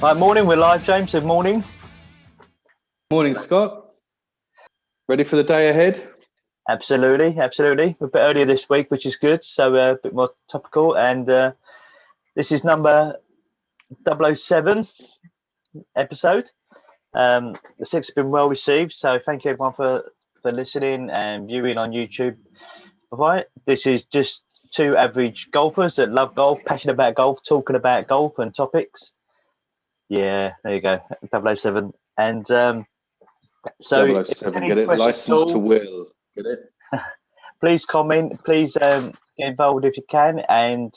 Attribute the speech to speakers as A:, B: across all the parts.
A: Right, morning. We're live, James. Good morning.
B: Morning, Scott. Ready for the day ahead?
A: Absolutely. We're a bit earlier this week, which is good. So a bit more topical. And this is number 007 episode. The six have been well received. So thank you everyone for listening and viewing on YouTube. Right. This is just two average golfers that love golf, passionate about golf, talking about golf and topics. Yeah, there you go. 007. And so
B: 007, get it? License to will. Get it?
A: Please comment. Please get involved if you can. And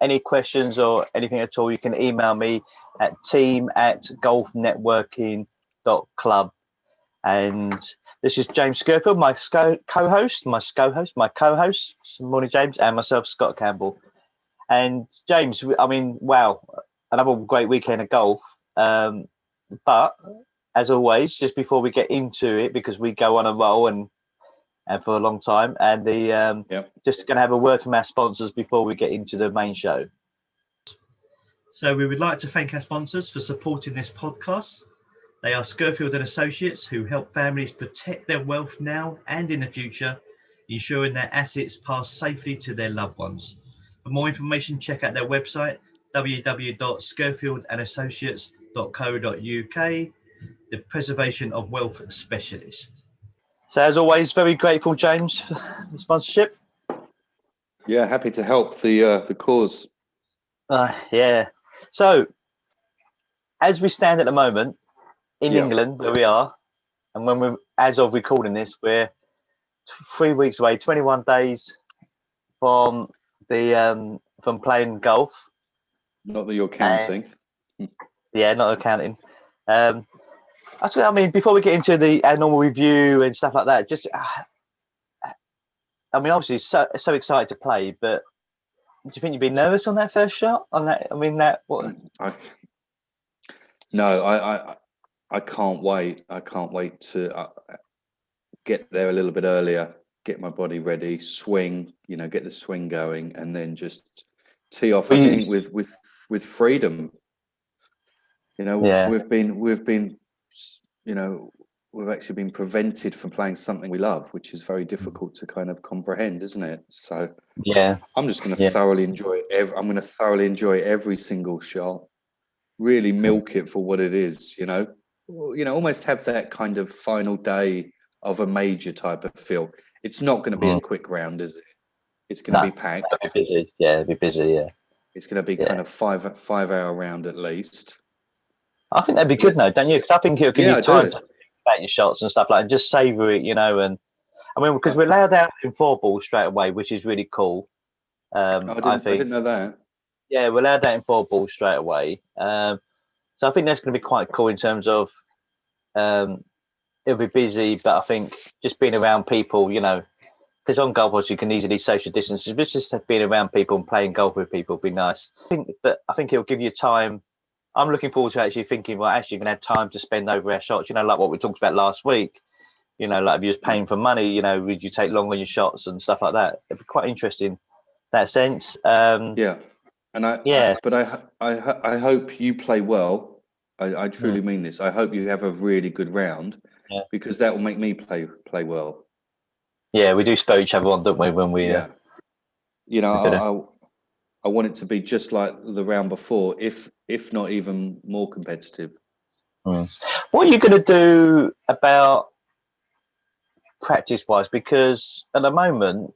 A: any questions or anything at all, you can email me at team@golfnetworking.club. And this is James Scurfield, my co-host. Good morning, James, and myself, Scott Campbell. And James, I mean, wow, another great weekend of golf. But as always, just before we get into it, because we go on a roll and for a long time, and just going to have a word from our sponsors before we get into the main show. So we would like to thank our sponsors for supporting this podcast. They are Scurfield Associates, who help families protect their wealth now and in the future, ensuring their assets pass safely to their loved ones. For more information, check out their website, www.scurfieldandassociates.co.uk, the preservation of wealth specialist. So as always, very grateful, James, for the sponsorship.
B: Yeah, happy to help the cause.
A: Yeah. So as we stand at the moment in England, where we are, and when we're, as of recording this, we're 3 weeks away, 21 days from the from playing golf.
B: Not that you're counting.
A: Yeah, not counting. I mean, before we get into our normal review and stuff like that, just I mean, obviously, so excited to play. But do you think you'd be nervous on that first shot? On that, I mean, that what?
B: I can't wait. I can't wait to get there a little bit earlier, get my body ready, swing. Get the swing going, and then just tee off. I think with freedom. We've actually been prevented from playing something we love, which is very difficult to kind of comprehend, isn't it? So
A: yeah,
B: I'm just going to thoroughly enjoy I'm going to thoroughly enjoy every single shot. Really milk it for what it is. Almost have that kind of final day of a major type of feel. It's not going to be a quick round, is it? It's going to be packed.
A: It'll be busy. Yeah, it'll be busy. Yeah,
B: it's going to be kind of 5-hour round at least.
A: I think that'd be good, though, don't you? Because I think it'll give you time to think about your shots and stuff like that, and just savour it, And I mean, because we're allowed out in 4 balls straight away, which is really cool. I
B: didn't know that.
A: Yeah, we're allowed out in 4 balls straight away. So I think that's going to be quite cool in terms of it'll be busy, but I think just being around people, because on golf course you can easily social distance, but just being around people and playing golf with people would be nice. I think it'll give you time. I'm looking forward to actually thinking, well, actually, you're going to have time to spend over our shots, like what we talked about last week. Like if you was paying for money, would you take long on your shots and stuff like that? It'd be quite interesting in that sense.
B: I hope you play well. I truly mean this. I hope you have a really good round, because that will make me play well.
A: Yeah, we do spur each other on, don't we? When we,
B: I want it to be just like the round before, if not even more competitive.
A: What are you going to do about practice-wise? Because at the moment,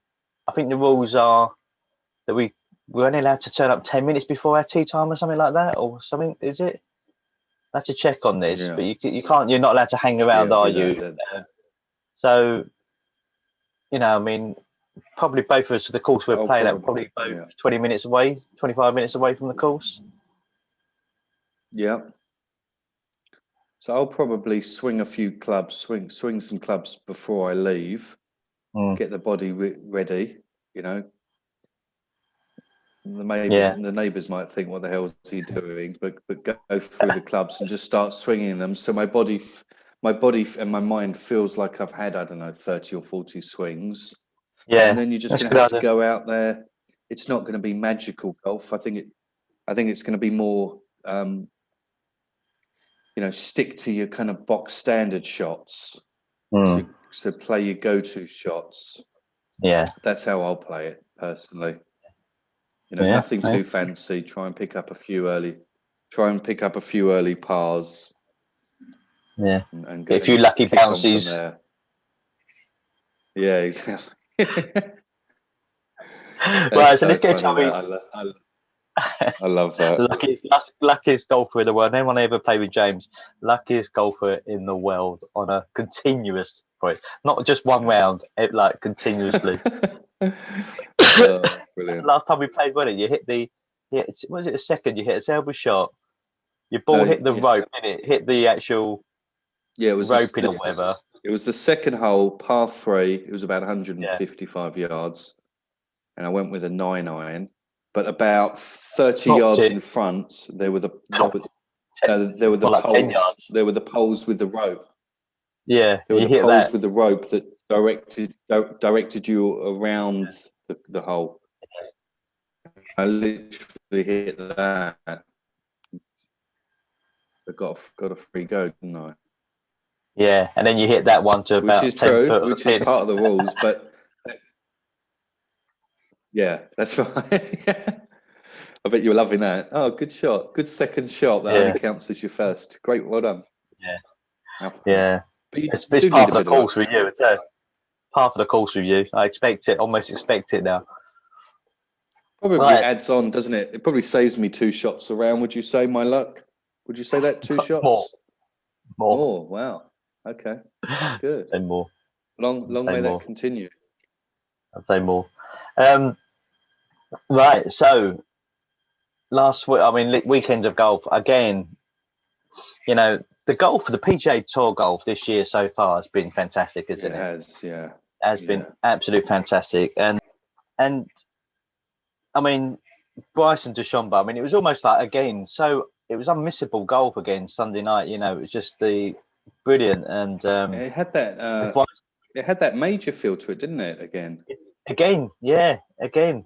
A: I think the rules are that we're only allowed to turn up 10 minutes before our tee time or something like that, or something. Is it? I have to check on this, but you can't. You're not allowed to hang around, are you? So, I mean, probably both of us, the course we're playing at, probably both 20 minutes away, 25 minutes away from the course.
B: Yeah. So I'll probably swing a few clubs, swing some clubs before I leave, get the body ready, The neighbours might think, what the hell is he doing? But go through the clubs and just start swinging them. So my body and my mind feels like I've had, 30 or 40 swings. Yeah. And then you're just going to have to go out there. It's not going to be magical golf. I think it's going to be more stick to your kind of box standard shots. So play your go-to shots.
A: Yeah.
B: That's how I'll play it personally. Nothing too fancy. Try and pick up a few early pars.
A: Yeah.
B: And
A: a few lucky bouncies.
B: There. Yeah, exactly.
A: Right, so let's get to
B: I love that.
A: luckiest golfer in the world. Anyone ever play with James? Luckiest golfer in the world on a continuous point, not just one round, like continuously.
B: Brilliant.
A: Last time we played, wasn't it? Was it the second? You hit a terrible shot. Your ball hit the rope, didn't it? Hit the actual roping or whatever.
B: It was the second hole, par 3. It was about 155 yards, and I went with a 9-iron. But about 30 yards in front, there were the poles. There were the poles with the rope.
A: Yeah,
B: there were the poles with the rope that directed you around the hole. I literally hit that. I got a free go, didn't I?
A: Yeah, and then you hit that one to about 10 foot.
B: Which is part of the rules, but yeah, that's right. I bet you were loving that. Oh, good shot. Good second shot. That only counts as your first. Great, well done.
A: Yeah. Yeah.
B: But
A: it's part of the course with you. It's part of the course with you. I almost expect it now.
B: Probably adds on, doesn't it? It probably saves me 2 shots around, would you say, my luck? Would you say that 2 shots? More. Wow. Okay. Good.
A: And more.
B: Long may that continue.
A: I'd say more. Right. So last week, weekends of golf again. The PGA Tour golf this year so far has been fantastic, isn't it?
B: It has, yeah.
A: Has been absolutely fantastic, and Bryson DeChambeau. It was almost like again. So it was unmissable golf again Sunday night. It was just brilliant, and
B: it had that. It had that major feel to it, didn't it? Again.
A: Yeah.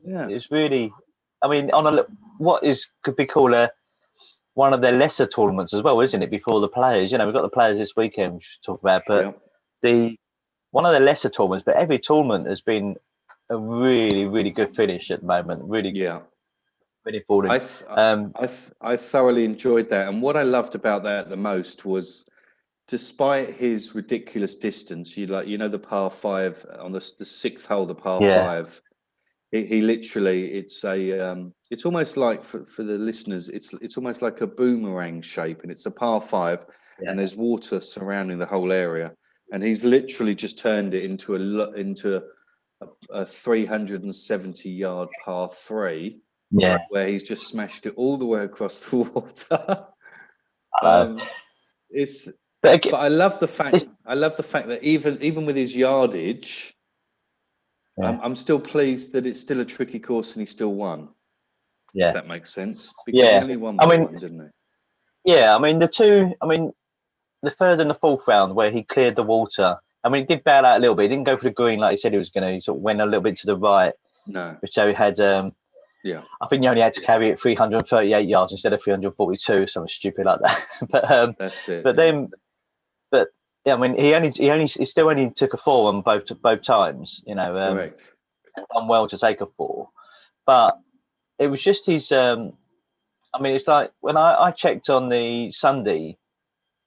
B: Yeah.
A: It was really. On could be called one of their lesser tournaments as well, isn't it? Before the Players, we've got the Players this weekend, which we'll talk about, but one of the lesser tournaments. But every tournament has been a really, really good finish at the moment. Really, really falling.
B: I thoroughly enjoyed that, and what I loved about that the most was, despite his ridiculous distance, the par 5 on the 6th hole, the par 5. He literally, it's almost like for the listeners, it's almost like a boomerang shape, and it's a par 5, and there's water surrounding the whole area, and he's literally just turned it into a 370-yard par 3, where he's just smashed it all the way across the water. But I love the fact that even with his yardage. I'm still pleased that it's still a tricky course and he still won. Yeah, if that makes sense. Because he only won one, didn't he?
A: Yeah, the 3rd and the 4th round where he cleared the water. He did bail out a little bit. He didn't go for the green like he said he was going to. He sort of went a little bit to the right.
B: No.
A: Which he had. I think he only had to carry it 338 yards instead of 342, something stupid like that. But
B: that's it.
A: But he still only took a 4 on both times.
B: Correct.
A: Done well to take a 4, but it was just his. It's like when I checked on the Sunday,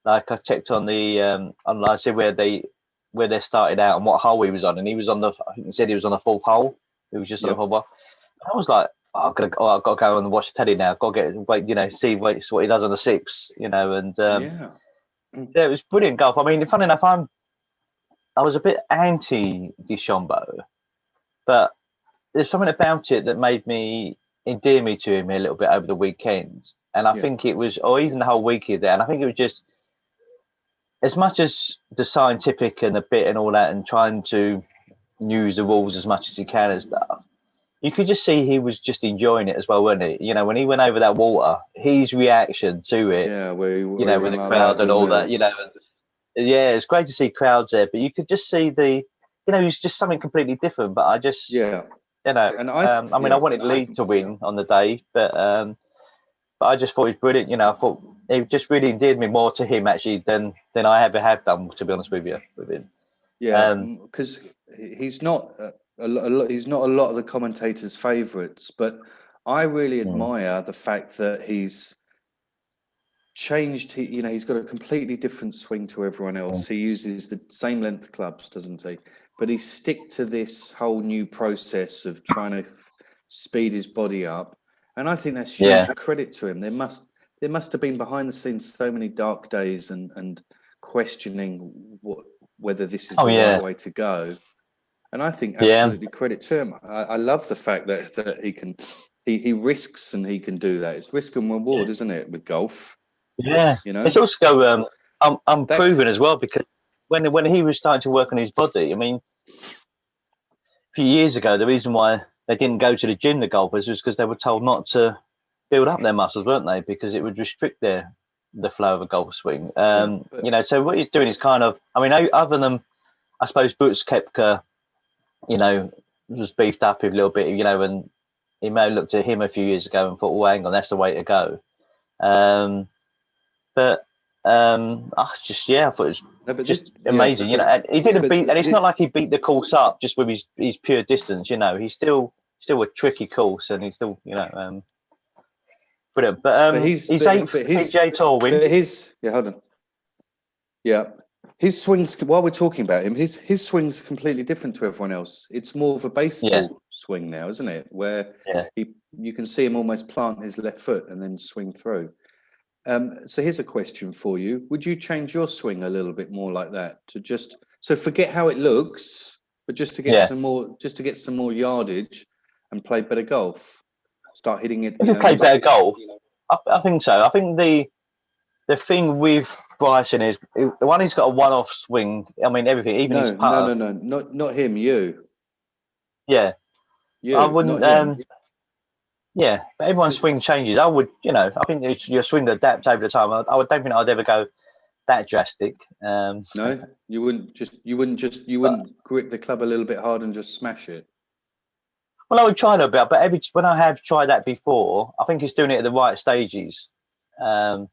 A: like I checked on the I see where they started out and what hole he was on, and he was on I think he said he was on the 4th hole. He was just on the 4th hole. I was like, I've got to go and watch telly now. Got to see what he does on the 6th. Yeah, it was brilliant golf. Funny enough, I was a bit anti DeChambeau, but there's something about it that made me endear me to him a little bit over the weekend. And I think it was, or even the whole week there. And I think it was just as much as the scientific and a bit and all that, and trying to use the rules as much as he can and stuff. You could just see he was just enjoying it as well, wasn't he? When he went over that water, his reaction to it, with the crowd and all that, it's great to see crowds there, but you could just see he's just something completely different. But I just, and I wanted Lee to win on the day, but I just thought he was brilliant. I thought it just really endeared me more to him actually than I ever have done, to be honest with you. With him.
B: Yeah, because he's not he's not a lot of the commentators' favourites, but I really admire the fact that he's changed. He's got a completely different swing to everyone else. He uses the same length clubs, doesn't he? But he stick to this whole new process of trying to speed his body up, and I think that's huge credit to him. There must have been behind the scenes so many dark days and questioning whether this is the right way to go. And I think absolutely credit to him. I love the fact that he risks and he can do that. It's risk and reward, isn't it, with golf?
A: Yeah, it's also unproven as well, because when he was starting to work on his body, I mean, a few years ago, the reason why they didn't go to the gym, the golfers, was because they were told not to build up their muscles, weren't they? Because it would restrict the flow of a golf swing. So what he's doing is kind of, I mean, other than, I suppose, Butch Koepka, was beefed up a little bit, and he may have looked at him a few years ago and thought, well, hang on, that's the way to go. I thought it was just amazing, and he didn't beat, and it's not like he beat the course up just with his pure distance, he's still a tricky course, and he's still, brilliant. But he's eighth PGA Tour win.
B: Hold on. Yeah. His swings, while we're talking about him, his swing's completely different to everyone else. It's more of a baseball swing now, isn't it? Where you can see him almost plant his left foot and then swing through. So here's a question for you. Would you change your swing a little bit more like that, so forget how it looks, but just to get some more yardage and play better golf? Start hitting it.
A: If you play better golf, I think so. I think the thing with Bryson is the one, he's got a one-off swing. I mean, everything, even his putter.
B: No, not him. You.
A: Yeah.
B: You.
A: I wouldn't. But everyone's swing changes. I would, I think your swing adapts over the time. I don't think I'd ever go that drastic.
B: No, you wouldn't grip the club a little bit hard and just smash it.
A: Well, I would try a bit, but when I have tried that before, I think it's doing it at the right stages. And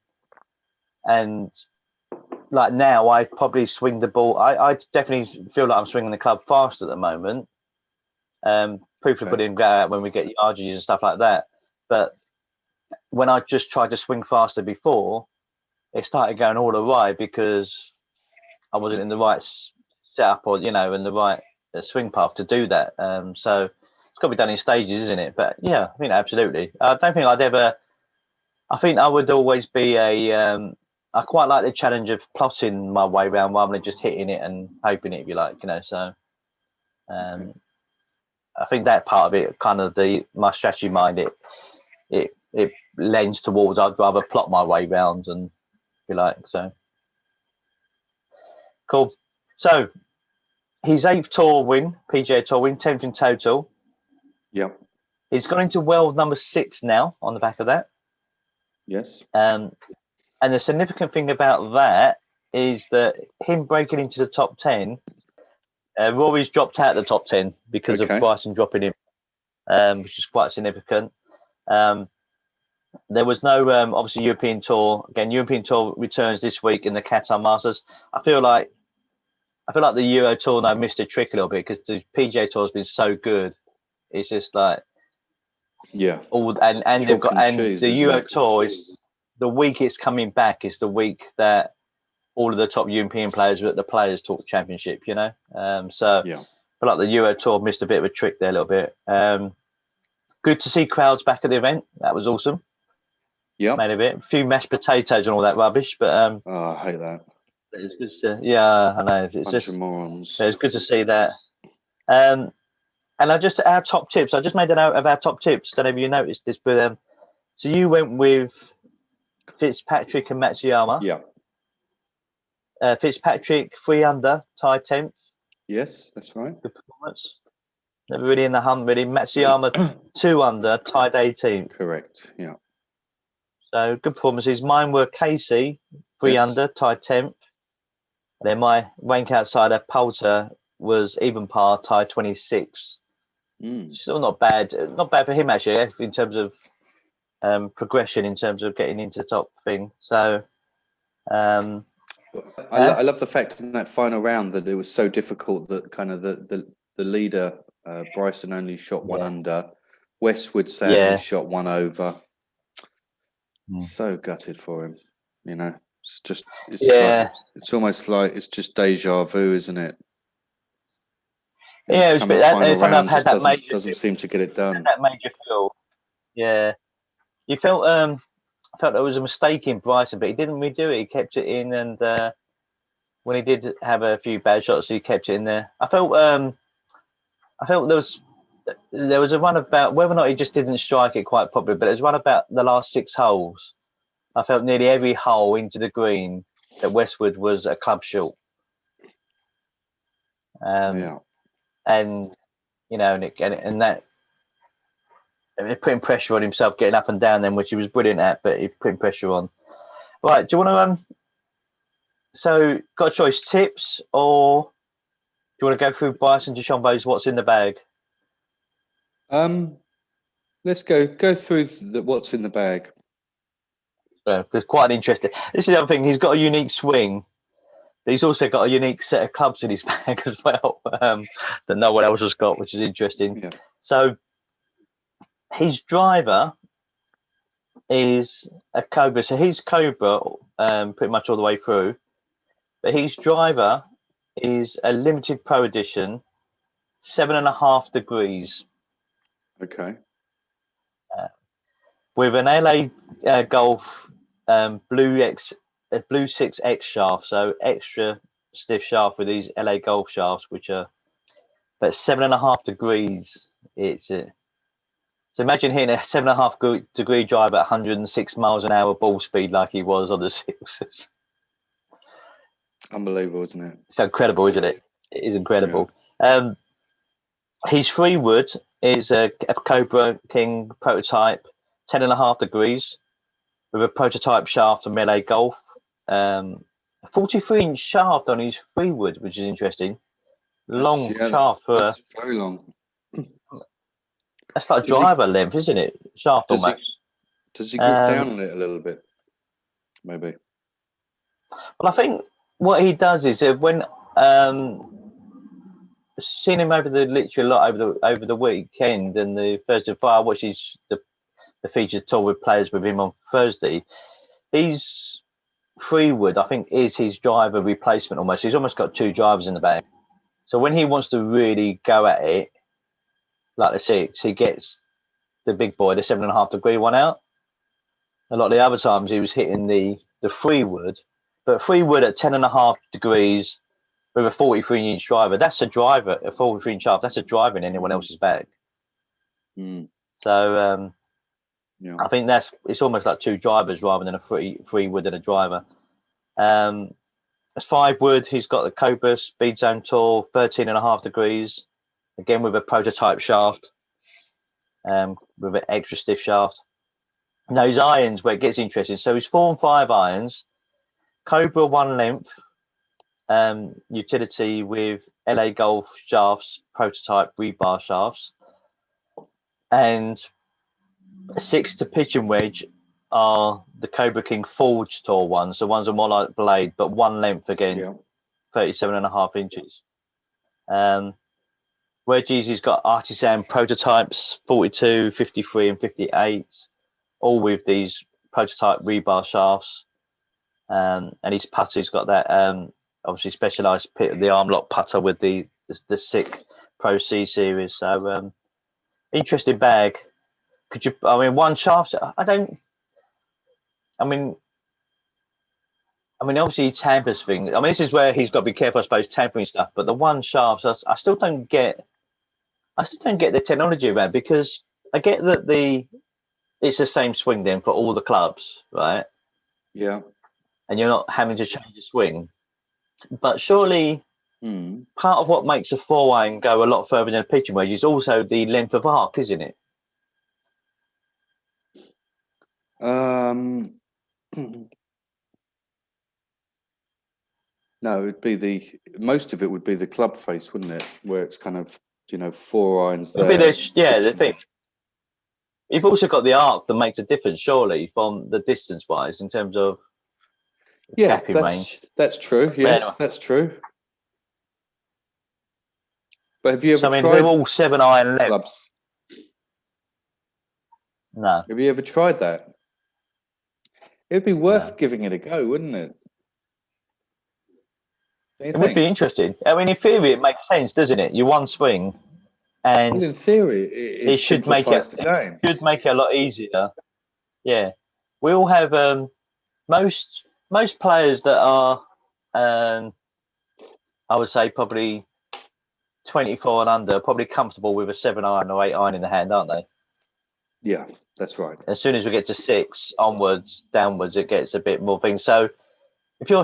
A: like now, I probably swing the ball. I definitely feel like I'm swinging the club fast at the moment. Proof of putting out when we get yardages and stuff like that. But when I just tried to swing faster before, it started going all awry because I wasn't in the right setup or, in the right swing path to do that. So it's got to be done in stages, isn't it? But yeah, I think absolutely. I don't think I think I would always be I quite like the challenge of plotting my way around rather than just hitting it and hoping it, if you like, so I think that part of it, kind of my strategy mind, it lends towards I'd rather plot my way round, and if you like, so cool. So his 8th tour win, PGA Tour win, 10th in total.
B: Yeah.
A: He's gone into world number 6 now on the back of that.
B: Yes.
A: And the significant thing about that is that him breaking into the top 10, Rory's dropped out of the top 10 because of Bryson dropping him, which is quite significant. There was no, obviously, European Tour. Again, European Tour returns this week in the Qatar Masters. I feel like the Euro Tour now missed a trick a little bit because the PGA Tour has been so good. It's just like, and they've got, and the Euro Tour is the week it's coming back is the week that all of the top European players were at the Players Tour Championship, So I feel like the Euro Tour missed a bit of a trick there a little bit. Good to see crowds back at the event. That was awesome.
B: Yeah,
A: made a bit. A few mashed potatoes and all that rubbish, but
B: I hate that.
A: It's just, I know. It's
B: bunch
A: just
B: of morons.
A: It's good to see that. And our top tips. I just made a note of our top tips. Don't know if you noticed this, but so you went with Fitzpatrick and Matsuyama.
B: Yeah.
A: Fitzpatrick 3 under, tied 10th.
B: Yes, that's right.
A: Good performance. Never really in the hunt, really. Matsuyama 2 under, tied 18th.
B: Correct. Yeah.
A: So good performances. Mine were Casey 3 under, tied 10th. Then my rank outsider Poulter was even par, tied 26th. Still not bad. Not bad for him actually, in terms of progression in terms of getting into the top thing. So
B: I love the fact in that final round that it was so difficult that kind of the leader Bryson only shot one under. Westwood sadly shot one over. So gutted for him, you know. It's just like it's almost like it's just deja vu, isn't it?
A: Yeah,
B: come a final round
A: had
B: just
A: that
B: doesn't seem to get it done.
A: That major feel. Yeah, you felt I felt there was a mistake in Bryson, but he didn't redo it. He kept it in, and when he did have a few bad shots, he kept it in there. I felt there was a run about whether or not he just didn't strike it quite properly, but there was one about the last 6 holes. I felt nearly every hole into the green that Westwood was a club short. And you know, and that putting pressure on himself, getting up and down then, which he was brilliant at, but he putting pressure on. Right, do you want to so got a choice, tips, or do you want to go through Bryson DeChambeau's what's in the bag?
B: Let's go through what's in the bag.
A: It's quite interesting. This is the other thing. He's got a unique swing, but he's also got a unique set of clubs in his bag as well that no one else has got, which is interesting.
B: Yeah.
A: So his driver is a Cobra. So he's Cobra pretty much all the way through. But his driver is a limited pro edition, 7.5 degrees.
B: Okay.
A: With an LA Golf Blue 6X shaft, so extra stiff shaft with these LA Golf shafts, which are but 7.5 degrees. It's so imagine hitting a 7.5 degree drive at 106 miles an hour ball speed like he was on the sixes.
B: Unbelievable, isn't it?
A: It's incredible, isn't it? It is incredible. Yeah. His 3 wood is a Cobra King prototype, 10.5 degrees, with a prototype shaft from LA Golf. A 43-inch shaft on his 3 wood, which is interesting. Long shaft for
B: that's very long.
A: That's like driver length, isn't it? Shaft almost.
B: Does he grip down on it a little bit? Maybe.
A: Well, I think what he does is when seen him over the weekend and the Thursday Friday, I watched the featured tour with players with him on Thursday. His 3 wood, I think, is his driver replacement almost. He's almost got 2 drivers in the bag. So when he wants to really go at it, like the 6, he gets the big boy, the 7.5 degree one out. A lot of the other times he was hitting the 3 wood, but 3 wood at 10.5 degrees with a 43-inch driver. That's a driver, a 43-inch shaft. That's a driver in anyone else's bag. So I think it's almost like 2 drivers rather than a 3 wood and a driver. As 5 wood, he's got the Cobra Speed Zone Tour, 13.5 degrees, again with a prototype shaft, with an extra stiff shaft. Now his irons, where it gets interesting. So his 4 and 5 irons, Cobra 1 length, utility with LA Golf shafts, prototype rebar shafts, and 6 to pitch and wedge are the Cobra King Forge Tour ones. So ones are more like blade, but 1 length again, 37.5 inches. Wedges, he's got Artisan prototypes, 42, 53, and 58, all with these prototype rebar shafts. And his putter, he's got that obviously specialised the arm lock putter with the SICK Pro C series. So interesting bag. I mean, 1 shaft. Obviously he tampers things. I mean, this is where he's got to be careful, I suppose, tampering stuff. But the 1 shaft, I still don't get the technology around, because I get that it's the same swing then for all the clubs, right?
B: Yeah.
A: And you're not having to change the swing. But surely part of what makes a 4-iron go a lot further than a pitching wedge is also the length of arc, isn't it?
B: No, it'd be most of it would be the club face, wouldn't it? Where it's kind of 4 irons there.
A: The thing. You've also got the arc that makes a difference, surely, from the distance-wise in terms of capping range.
B: That's true. Yes,
A: anyway.
B: that's true. But have you ever
A: So,
B: tried
A: they're all 7-iron left.
B: clubs?
A: No.
B: Have you ever tried that? It'd be worth giving it a go, wouldn't it?
A: It would be interesting. I mean, in theory, it makes sense, doesn't it? You one swing, and
B: well, in theory, it
A: should make it.
B: the game.
A: Should make it a lot easier. Yeah, we all have most players that are, I would say, probably 24 and under, are probably comfortable with a 7-iron or 8-iron in the hand, aren't they?
B: Yeah, that's right.
A: As soon as we get to 6 onwards, downwards, it gets a bit more things. So if you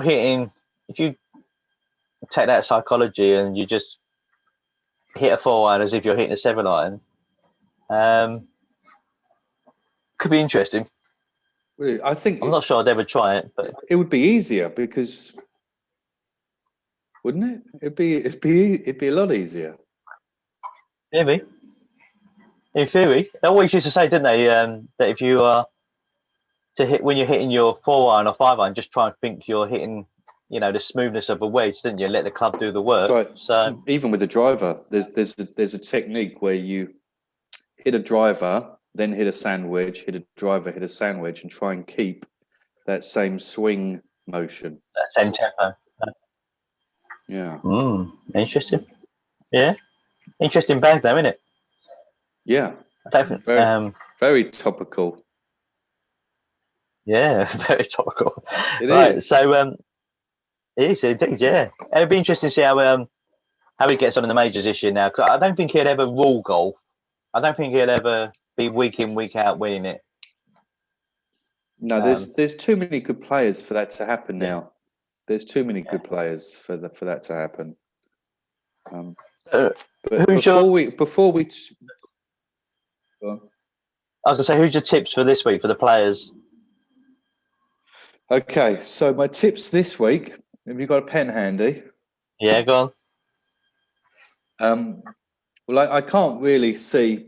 A: take that psychology and you just hit a 4-iron as if you're hitting a 7-iron, could be interesting.
B: Really, I think
A: I'm not sure I'd ever try it, but
B: it would be easier because, wouldn't it? It'd be a lot easier.
A: maybe. In theory, they always used to say, didn't they, that if you are to hit when you're hitting your 4-iron or 5-iron, just try and think you're hitting, the smoothness of a wedge, didn't you? Let the club do the work. So
B: even with a driver, there's a technique where you hit a driver, then hit a sandwich, hit a driver, hit a sandwich, and try and keep that same swing motion.
A: That same tempo.
B: Yeah.
A: Interesting. Yeah. Interesting bag though, isn't it?
B: Yeah.
A: Definitely.
B: Very topical.
A: Yeah, very topical.
B: It is.
A: So it is indeed, yeah. It'd be interesting to see how he gets on in the majors this year now, because I don't think he'll ever rule golf. I don't think he'll ever be week in, week out winning it.
B: No, there's too many good players for that to happen now. There's too many good players for that to happen. But before we, I was
A: gonna say, who's your tips for this week for the players?
B: Okay, so my tips this week. Have you got a pen handy?
A: Yeah, go on.
B: Well, I can't really see.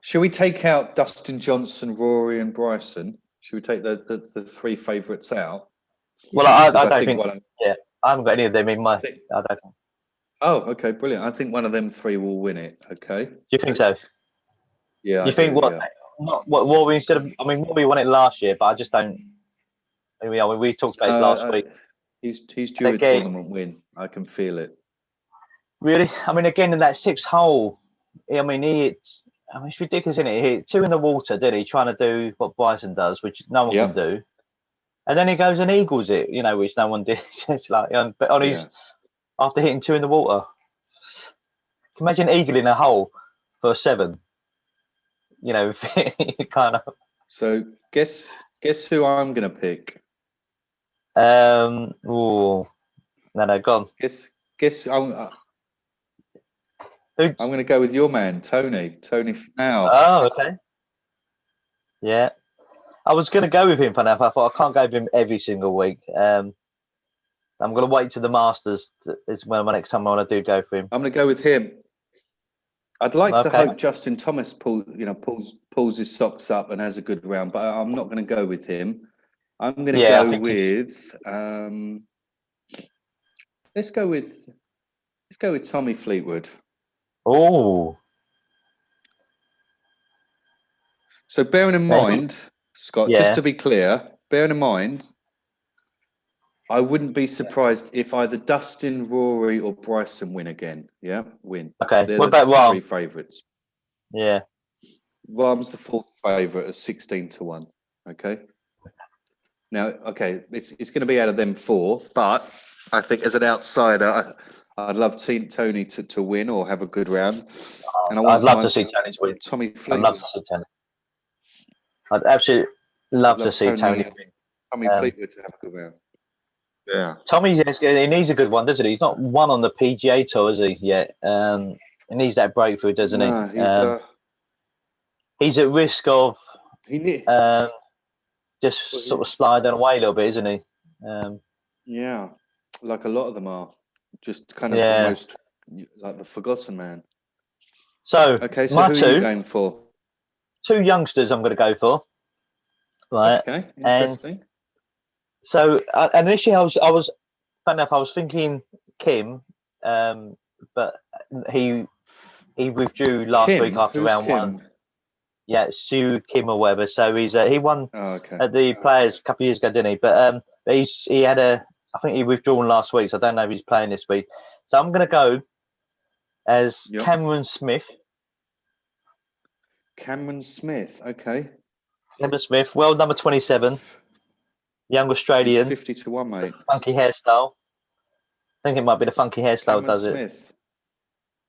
B: Shall we take out Dustin Johnson, Rory, and Bryson? Should we take the 3 favourites out?
A: Well, I don't think. I haven't got any of them in my. I don't think.
B: Oh, okay, brilliant. I think one of them 3 will win it. Okay. Do
A: you think so?
B: Yeah.
A: You think what? Yeah. What we instead of? I mean, what we won it last year, but I just don't. I mean, we talked about it last week.
B: He's due a tournament win. I can feel it.
A: Really? I mean, again in that 6th hole, I mean, it's ridiculous, isn't it? He hit 2 in the water, did he? Trying to do what Bryson does, which no one can do, and then he goes and eagles it, which no one did. It's like after hitting 2 in the water. Can you imagine eagling a hole for a 7? Kind of.
B: So guess who I'm gonna pick.
A: No, go on.
B: Guess I'm going to go with your man, Tony now.
A: Oh, okay. Yeah, I was going to go with him for now. I thought I can't go with him every single week. I'm going to wait to the Masters. It's when my next time I want to go for him.
B: I'm going to go with him. I'd like to hope Justin Thomas pulls his socks up and has a good round, but I'm not going to go with him. I'm going to go with. Let's go with Tommy Fleetwood.
A: Oh.
B: So bearing in mind, Scott, just to be clear, bearing in mind, I wouldn't be surprised if either Dustin, Rory, or Bryson win again. Yeah, win.
A: Okay.
B: They're
A: what about Rahm?
B: 3 favourites.
A: Yeah.
B: Rahm's the 4th favourite at 16-1. Okay. Now, okay, it's going to be out of them 4, but I think as an outsider, I'd love Tony to win or have a good round. And
A: I'd love to see Tony's win.
B: Tommy Fleetwood.
A: I'd love to see Tony. I'd absolutely love to see Tony win.
B: Tommy Fleetwood to have a good round. Yeah.
A: Tommy, he needs a good one, doesn't he? He's not won on the PGA Tour, is he, yet? He needs that breakthrough, doesn't he? He's at risk of just sort of sliding away a little bit, isn't he?
B: Yeah, like a lot of them are. Just kind of almost like the forgotten man.
A: So,
B: okay, so who are you going for?
A: two youngsters I'm going to go for. Right.
B: Okay, interesting.
A: And so, initially I was, funny enough, I was thinking Kim, but he withdrew last week after
B: Who's
A: round
B: Kim?
A: one. Yeah, Sue Kim or whatever. So he won at the Players a couple of years ago, didn't he? But he had I think he withdrawn last week, so I don't know if he's playing this week. So I'm going to go as Cameron Smith.
B: Cameron Smith, okay.
A: Cameron Smith, world number 27, young Australian.
B: He's 50 to 1, mate.
A: Funky hairstyle. I think it might be the funky hairstyle
B: Cameron
A: does
B: Smith.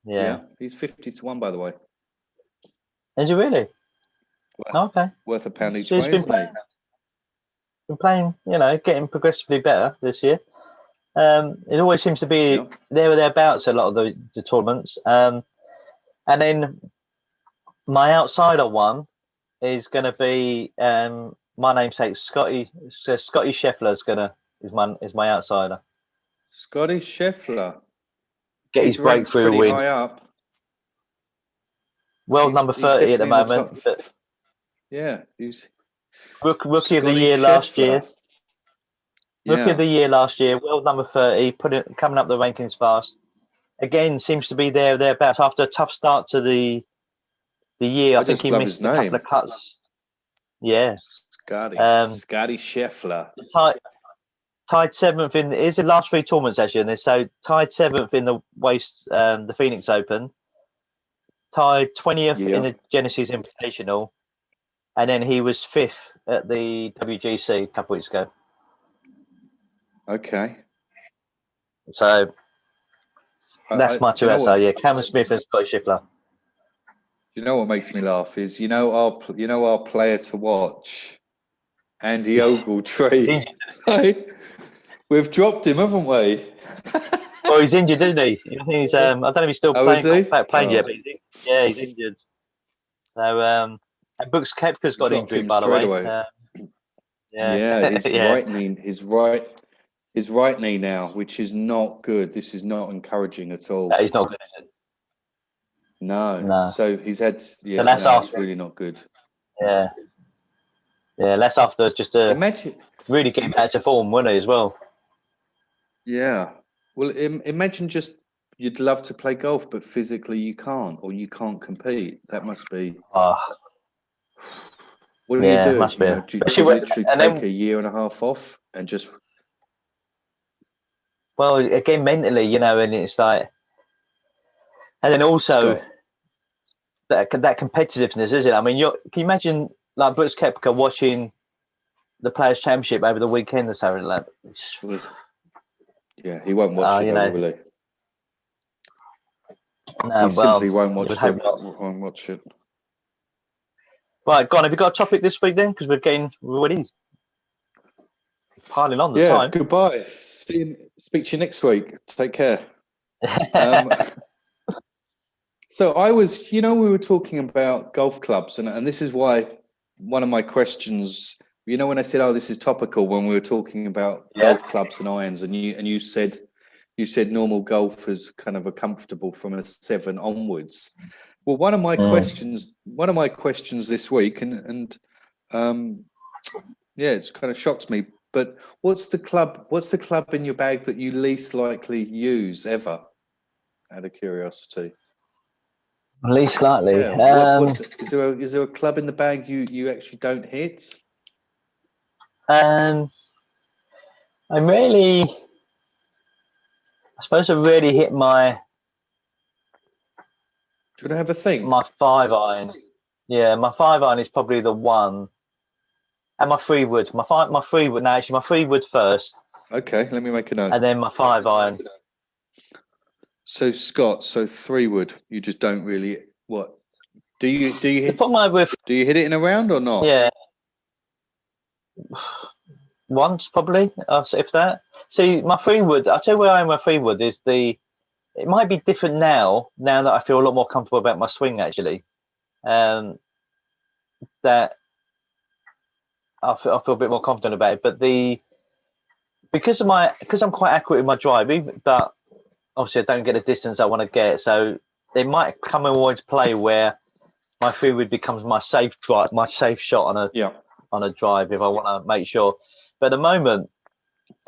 A: it. Yeah.
B: He's 50 to 1, by the way.
A: Is he really? Okay.
B: Worth a pound each
A: So
B: way, isn't he?
A: Been playing, getting progressively better this year. It always seems to be there or thereabouts a lot of the tournaments. And then my outsider one is going to be my namesake Scotty Schiffler is my outsider.
B: Scotty Schiffler.
A: Get his breakthrough win.
B: High up.
A: World number 30 at the moment.
B: He's
A: rookie of the year last year. Rookie of the year last year. World number 30. Coming up the rankings fast. Again, seems to be there or thereabouts after a tough start to the year. I think he missed a couple of cuts. Yeah.
B: Scotty Schiffler.
A: Tied seventh in is the last three tournaments actually, so tied seventh in the Phoenix Open, tied 20th in the Genesis Invitational, and then he was fifth at the WGC a couple of weeks ago.
B: Okay.
A: So that's my two outside. Yeah, Cameron Smith and Scotty Schiffler.
B: You know what makes me laugh is our player to watch, Andy Ogletree. We've dropped him, haven't we?
A: Well, he's injured, isn't he? I think he's. I don't know if he's still playing yet, but he's injured. So, and Brooks Koepka's got injured, by the way.
B: His right knee now, which is not good. This is not encouraging at all.
A: He's not good, is it?
B: No. So he's had. Yeah, it's really not good.
A: Yeah. Yeah, that's after just really getting back to form, wasn't he, as well?
B: Yeah. Well, imagine just you'd love to play golf, but physically you can't, or you can't compete. That must be. What do you do?
A: Must be.
B: Do you literally take a year and a half off and just?
A: Well, again, mentally, and it's like, and then also that competitiveness, is it? I mean, can you imagine like Brooks Koepka watching the Players' Championship over the weekend or something like that?
B: Yeah, he won't watch it, will he?
A: No,
B: he simply won't watch it. Won't watch it.
A: Right, Gon, have you got a topic this week then? Because we're already piling on the time.
B: Yeah, goodbye. Speak to you next week. Take care. So we were talking about golf clubs, and this is why one of my questions, when I said, this is topical, when we were talking about golf clubs and irons, and you said normal golfers kind of are comfortable from a 7 onwards. Well, one of my questions this week, and it's kind of shocked me. But what's the club in your bag that you least likely use ever? Out of curiosity.
A: Least likely.
B: Yeah. Is there a club in the bag you actually don't hit?
A: I suppose I really hit my.
B: Do you want to have a think?
A: My 5-iron. Yeah, my 5-iron is probably the one. And my 3-wood. My 3-wood. No, actually, my 3-wood first.
B: Okay, let me make a note.
A: And then my 5-iron.
B: So Scott, 3-wood. You just don't really. What do you hit? Do you hit it in a round or not?
A: Yeah. Once probably, if that. See, my 3-wood. I'll tell you where I am. My 3-wood is It might be different now that I feel a lot more comfortable about my swing. Actually, that I feel a bit more confident about it. But because I'm quite accurate with my drive, but obviously I don't get the distance I want to get. So it might come more into play where my 3-wood becomes my safe drive, my safe shot on a drive if I want to make sure. But at the moment,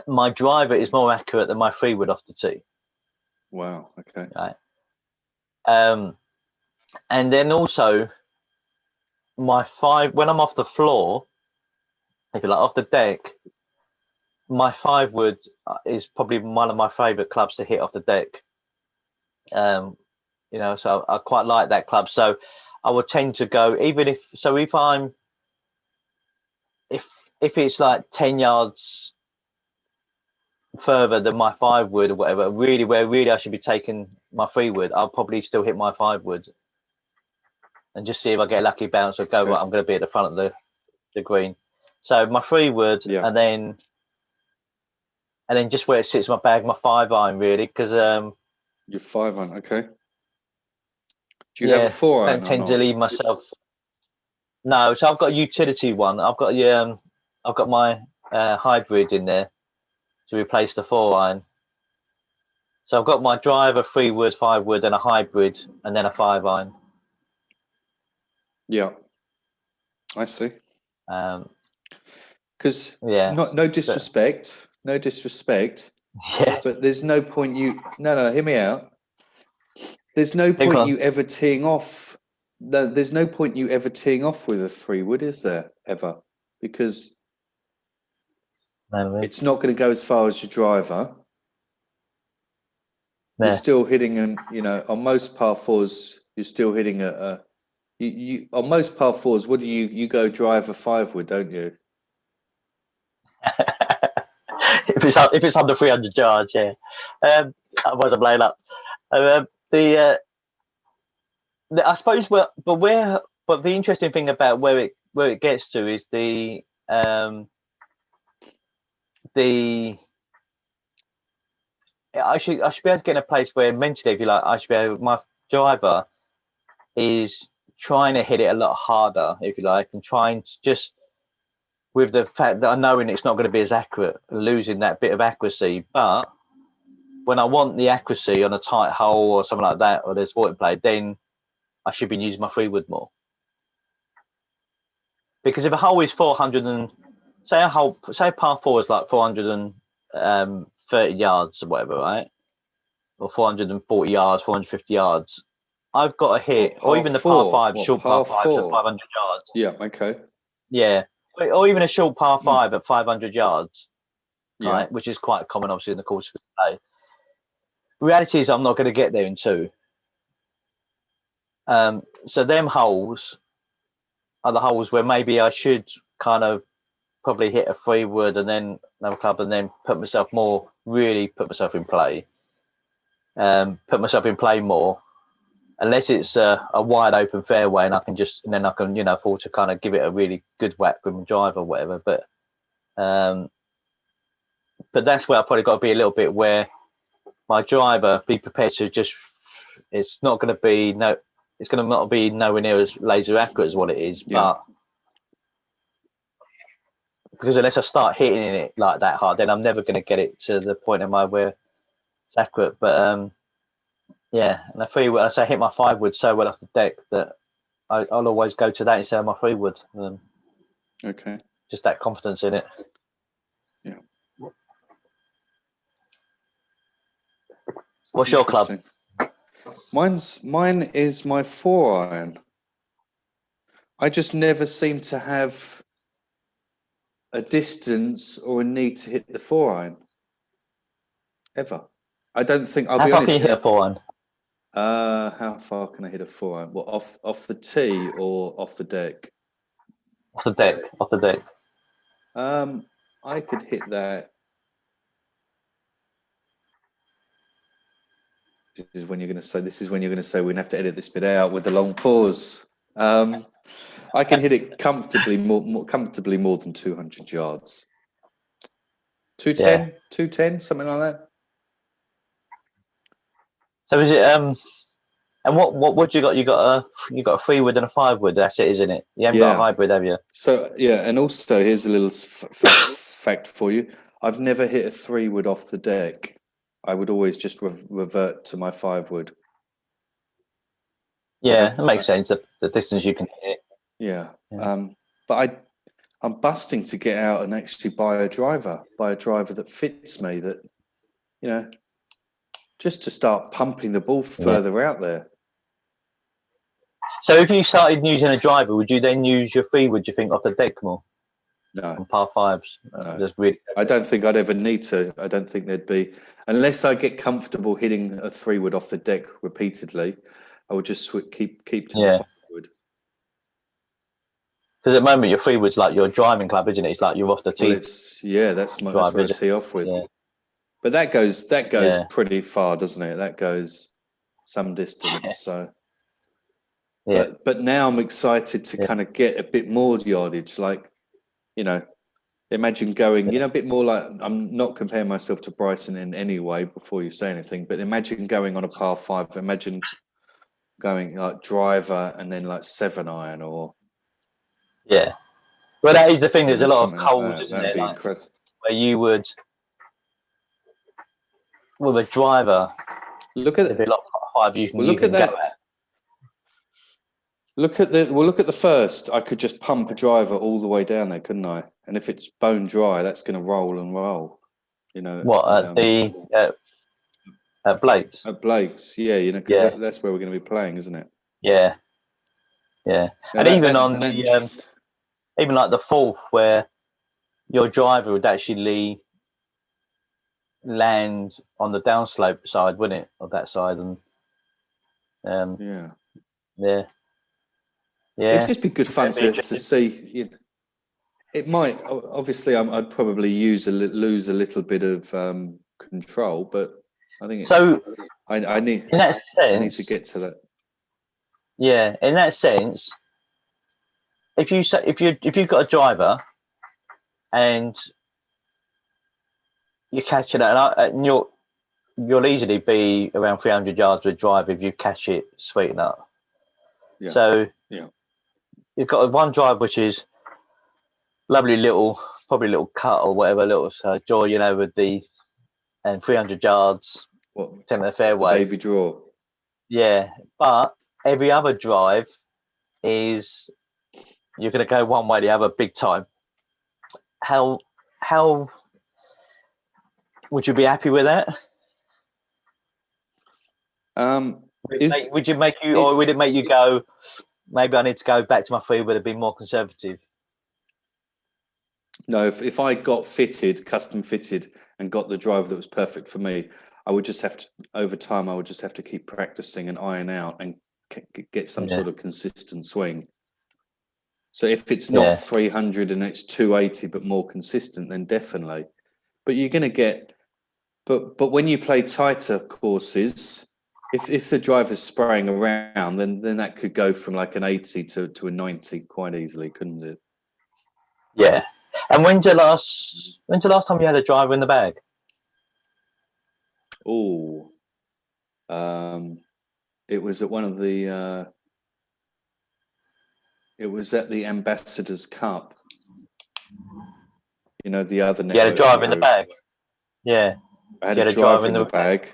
A: my driver is more accurate than my 3-wood off the tee.
B: Wow. Okay.
A: Right. And then also my 5 when I'm off the floor, if you like, off the deck, my 5-wood is probably one of my favourite clubs to hit off the deck. You know, so I quite like that club. So I would tend to go, even if if it's like 10 yards further than my 5-wood or whatever, where I should be taking my 3-wood, I'll probably still hit my 5-wood and just see if I get a lucky bounce or go,
B: Okay.
A: right, I'm going to be at the front of the green. So my 3-wood, and then just where it sits in my bag, my 5-iron really, because
B: your 5-iron. Okay. Do you have a 4-iron?
A: Don't tend to leave myself. No, so I've got a utility one. I've got my hybrid in there to replace the 4-iron. So I've got my driver, 3-wood, 5-wood, and a hybrid, and then a 5-iron.
B: Yeah, I see. Because no disrespect,
A: Yeah.
B: but there's no point hear me out. There's no point you ever teeing off. No, there's no point you ever teeing off with a 3-wood, is there ever? Because it's not going to go as far as your driver. Yeah. You're still hitting, on most par 4s, you're still hitting you on most par 4s. What do you go drive a 5-wood, don't you?
A: if it's under 300 yards, yeah. Otherwise, I'm laying up. I suppose, but the interesting thing about where it gets to is I should be able to get in a place where mentally, if you like, I should be able, my driver is trying to hit it a lot harder, if you like, and trying to just, with the fact that I know it's not going to be as accurate, losing that bit of accuracy. But when I want the accuracy on a tight hole or something like that, or there's water play, then I should be using my 3-wood more. Because if a hole is 400 and say a par 4 is like 430 yards or whatever, right? Or 440 yards, 450 yards. I've got to hit, or even the par 5, short par 5 at 500 yards.
B: Yeah, okay.
A: Yeah, or even a short par 5 at 500 yards, right? Which is quite common, obviously, in the course of the day. The reality is, I'm not going to get there in 2. So them holes are the holes where maybe I should kind of probably hit a 3-wood and then another club, and then put myself in play. Put myself in play more, unless it's a wide open fairway and I can afford to kind of give it a really good whack with my drive or whatever. But that's where I've probably got to be a little bit where my driver, be prepared to it's not going to not be nowhere near as laser accurate as what it is, but because unless I start hitting it like that hard, then I'm never going to get it to the point where it's accurate. But and a 3-wood, I hit my 5-wood so well off the deck that I'll always go to that instead of my 3-wood.
B: Okay.
A: Just that confidence in it.
B: Yeah.
A: What's your club?
B: Mine is my 4-iron. I just never seem to have a distance or a need to hit the 4-iron ever. I don't think. I'll be honest.
A: How far can you hit a 4-iron?
B: How far can I hit a 4-iron? Well, off the tee or off the deck?
A: Off the deck.
B: I could hit that. This is when you're going to say we're going to have to edit this bit out with the long pause. I can hit it comfortably more than 200 yards. 210, something like that.
A: So is it and what you got? You got a 3-wood and a 5-wood. That's it, isn't it? You haven't got a hybrid, have you?
B: So and also here's a little fact for you. I've never hit a 3-wood off the deck. I would always just revert to my 5-wood.
A: Yeah, it makes sense. The distance you can hit.
B: Yeah. But I'm busting to get out and actually buy a driver that fits me, that, you know, just to start pumping the ball further out there.
A: So if you started using a driver, would you then use your 3-wood, do you think, off the deck more?
B: No.
A: On par 5s?
B: No.
A: Just really...
B: I don't think I'd ever need to. I don't think there'd be, unless I get comfortable hitting a 3-wood off the deck repeatedly, I would just keep to the 5-wood.
A: Because at the moment, your 3-wood's like your driving club, isn't it? It's like you're off the tee.
B: Well, that's what I tee off with. Yeah. But that goes pretty far, doesn't it? That goes some distance. So, but now I'm excited to kind of get a bit more yardage. Like, you know, imagine going, you know, a bit more like, I'm not comparing myself to Bryson in any way before you say anything, but imagine going on a par 5. Imagine going like driver and then like 7-iron or.
A: Yeah. Well, that is the thing. There's a lot of holes,
B: like
A: isn't
B: That'd
A: there?
B: Be incredible.
A: Where you would, with a driver,
B: look at
A: there'd be a lot of 5 you can,
B: look at that. Look at the first. I could just pump a driver all the way down there, couldn't I? And if it's bone dry, that's going to roll and roll. You know.
A: What at Blake's?
B: At Blake's, yeah. You know, because that's where we're going to be playing, isn't it?
A: Yeah. Yeah. And even on the even like the 4th, where your driver would actually land on the downslope side, wouldn't it, of that side? And yeah.
B: It'd just be good fun to see. You know, it might, obviously, I'd probably lose a little bit of control, but I think it's,
A: so.
B: I need
A: in that sense,
B: I need to get to that.
A: Yeah, in that sense, if you've got a driver and you're catching it, and you'll easily be around 300 yards with drive if you catch it sweet enough.
B: Yeah.
A: So you've got one drive which is lovely little, probably little cut or whatever, little draw, you know, with the 300 yards, centre of the fairway,
B: the baby draw.
A: Yeah, but every other drive is you're going to go one way or the other, big time. How would you be happy with that? Would it make you go, maybe I need to go back to my 3-wood and be more conservative?
B: No, if I got custom fitted and got the driver that was perfect for me, I would just have to, over time, I would just have to keep practicing and iron out and get some sort of consistent swing. So if it's not 300 and it's 280 but more consistent, then definitely. But you're going to get, but when you play tighter courses, if the driver's spraying around, then that could go from like an 80 to a 90 quite easily, couldn't it?
A: Yeah. And when's the last time you had a driver in the bag?
B: Oh, it was at one of the. It was at the Ambassadors Cup. You know, the other network.
A: You had a driver in the bag. Yeah.
B: I had a driver in the bag.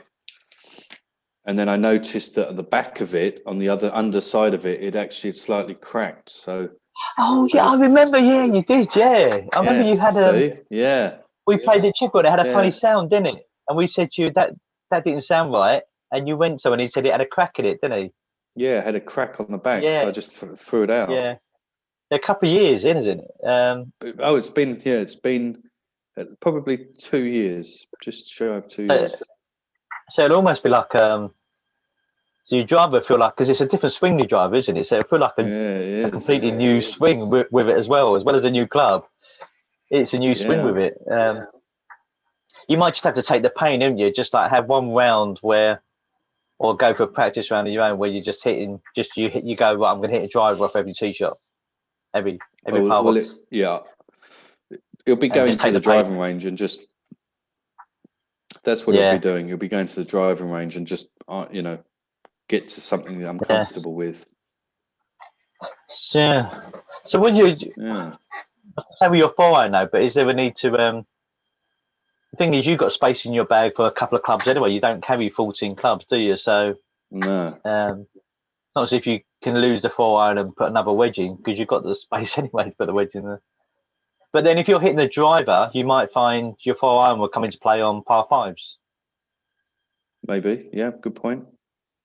B: And then I noticed that at the back of it, on the other underside of it, it actually slightly cracked. So.
A: Oh yeah, I remember. Yeah, you did. Yeah, I remember you had we played at Chipwood. It had a funny sound, didn't it? And we said to you that didn't sound right, and you went to, and he said it had a crack in it, didn't he?
B: Yeah, it had a crack on the back, so I just threw it out.
A: Yeah, a couple of years in, isn't it?
B: It's been probably 2 years, just shy of 2 years.
A: So it'll almost be like so your driver feel like, because it's a different swing you drive, isn't it? So it feel like a completely new swing with it as well as a new club. It's a new swing with it. You might just have to take the pain, don't you? Just like have one round or go for a practice round of your own where you're just hitting, you go, right, I'm going to hit a driver off every tee shot. Every
B: It'll be going to the driving range and just, that's what it'll be doing. You'll be going to the driving range and just, get to something that I'm comfortable with.
A: Yeah. So when you say with your 4-iron now, but is there a need to? The thing is, you've got space in your bag for a couple of clubs anyway. You don't carry 14 clubs, do you? So
B: no,
A: it's not as if you can lose the 4-iron and put another wedge in, because you've got the space anyway to put the wedge in there. But then if you're hitting the driver, you might find your 4-iron will come into play on par 5s.
B: Maybe, yeah, good point.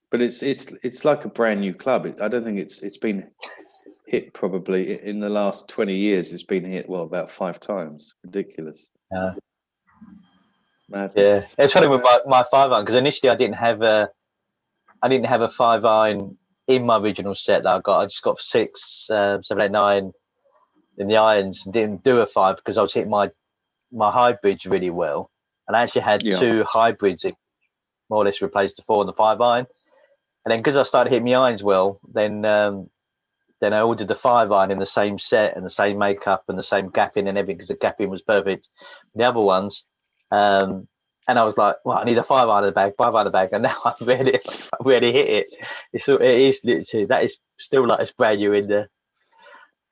B: But it's like a brand new club. I don't think it's been hit probably in the last 20 years. It's been hit about 5 times. Ridiculous. Madness.
A: Yeah, it's funny with my 5-iron, because initially I didn't have a 5-iron in my original set that I got. I just got 6, 7, 8, 9 in the irons, and didn't do a 5 because I was hitting my hybrids really well, and I actually had 2 hybrids that more or less replaced the 4 and the 5-iron. And then because I started hitting my irons well, then I ordered the 5-iron in the same set and the same makeup and the same gapping and everything, because the gapping was perfect. The other ones, and I was like, well, I need a 5-iron in the bag, 5-iron in the bag, and now I really hit it. It is literally, that is still like it's brand new in there.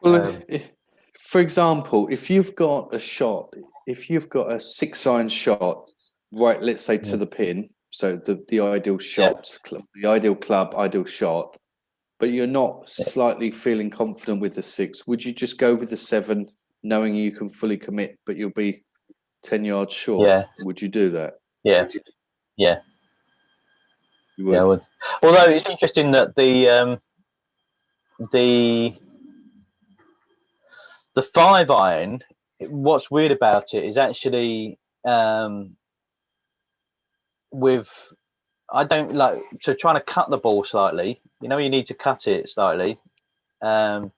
B: Well, for example, if you've got a 6-iron shot, right, let's say to the pin, so the ideal shot, the ideal club, ideal shot, but you're not slightly feeling confident with the 6, would you just go with the 7, knowing you can fully commit, but you'll be 10 yards short?
A: Yeah.
B: Would you do that?
A: Yeah.
B: You would.
A: Yeah, I would. Although it's interesting that the 5-iron, what's weird about it is actually I don't like to trying to cut the ball slightly. You need to cut it slightly. Fun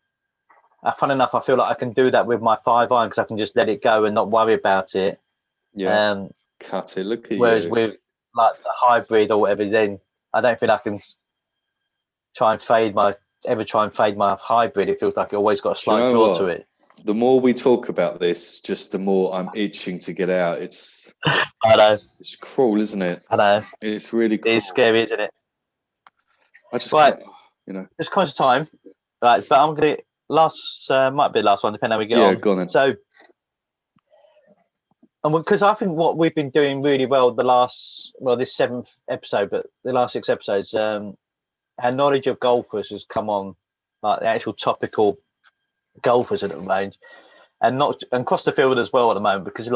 A: enough, I feel like I can do that with my 5-iron, because I can just let it go and not worry about it.
B: Yeah. Cut it. Look at
A: whereas
B: you.
A: with like the hybrid or whatever, then I don't feel I can try and fade my hybrid. It feels like it always got a slight draw to it.
B: The more we talk about this, just the more I'm itching to get out.
A: I know.
B: It's cruel, isn't it?
A: I know.
B: It's really cruel.
A: It's scary, isn't it?
B: I just
A: right.
B: It's
A: close to time. Right, but I'm gonna might be the last one, depending how we get on.
B: Yeah, go on then.
A: So, and because I think what we've been doing really well this 7th episode, but the last 6 episodes, our knowledge of golfers has come on, like the actual topical golfers at the range, and across the field as well at the moment, because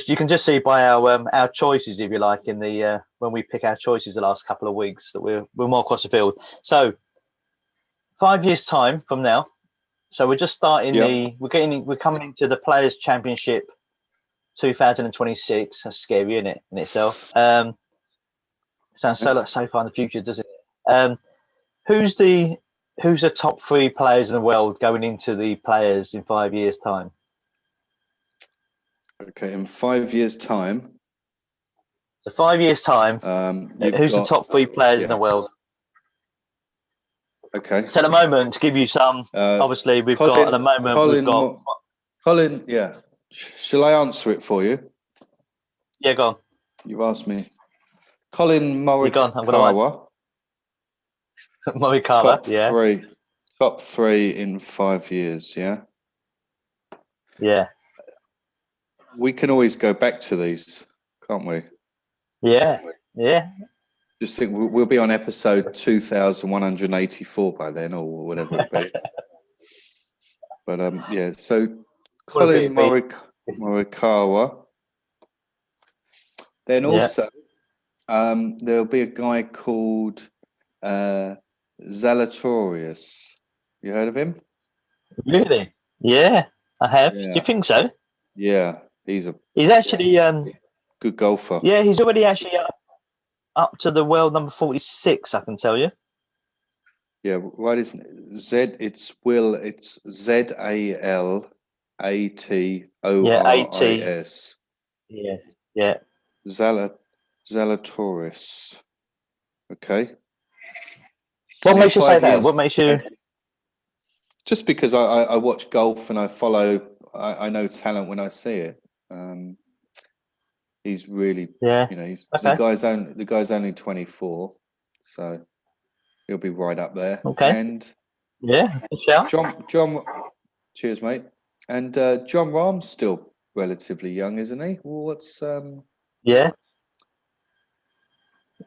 A: you can just see by our choices, if you like, in the when we pick our choices the last couple of weeks, that we're more across the field. So 5 years time from now, so we're just starting we're coming into the Players Championship 2026. That's scary, isn't it, in itself? Sounds so far in the future, doesn't it? Who's the top 3 players in the world going into the Players in 5 years' time?
B: Okay, in 5 years' time.
A: So 5 years' time, who's the top 3 players in the world?
B: Okay.
A: So at the moment, to give you some, obviously we've got
B: Colin. Yeah. Shall I answer it for you?
A: Yeah, go on.
B: You've asked me. Colin
A: Morikawa.
B: Morikawa, top three in 5 years. Yeah.
A: Yeah.
B: We can always go back to these, can't we?
A: Yeah.
B: Just think we'll be on episode 2184 by then, or whatever it be. But yeah, so Colin Morikawa. Then also there'll be a guy called Zalatoris. You heard of him?
A: Really? Yeah, I have.
B: Yeah.
A: Do you think so?
B: Yeah, he's
A: actually
B: good golfer.
A: Yeah, he's already actually up to the world number 46. I can tell you.
B: Yeah, right. It's Zalatoris.
A: Yeah.
B: Zalatoris. Okay.
A: What makes you say that? What makes you?
B: Just because I watch golf and I follow. I know talent when I see it. He's really, the guy's only 24, so he'll be right up there.
A: Okay.
B: And John, cheers, mate. And John Rahm's still relatively young, isn't he? Well, what's
A: Yeah.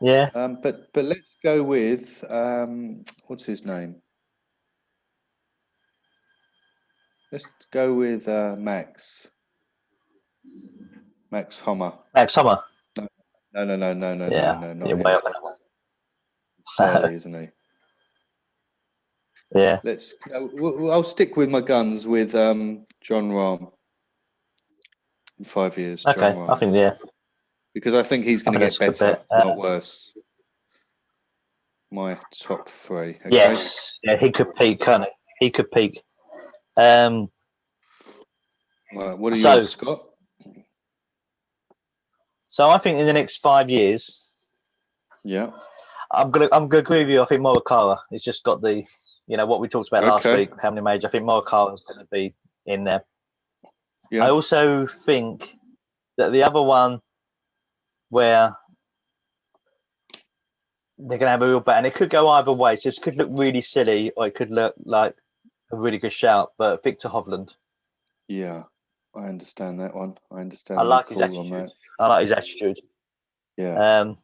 A: Yeah.
B: But let's go with what's his name? Let's go with Max Homer.
A: Max Homer.
B: No,
A: Yeah.
B: not
A: You're
B: him.
A: way off on that one.
B: Burley, isn't he?
A: Yeah.
B: I'll stick with my guns with John Rahm. In 5 years, John
A: Okay.
B: Rahm.
A: I think, yeah.
B: Because I think he's going to
A: that's
B: get
A: a good
B: better,
A: bet.
B: not worse. My top 3. Okay?
A: Yes. Yeah, he could peak, can't he? He could peak.
B: Right, what are yours, Scott?
A: So I think in the next 5 years,
B: Yeah.
A: I'm gonna agree with you. I think Morikawa has just got the, what we talked about last week. How many majors? I think Morikawa is going to be in there.
B: Yeah.
A: I also think that the other one where they're going to have a real bet, and it could go either way. So it could look really silly, or it could look like a really good shout. But Victor Hovland.
B: Yeah, I understand that one. I understand.
A: I like his attitude. I like his attitude.
B: Yeah.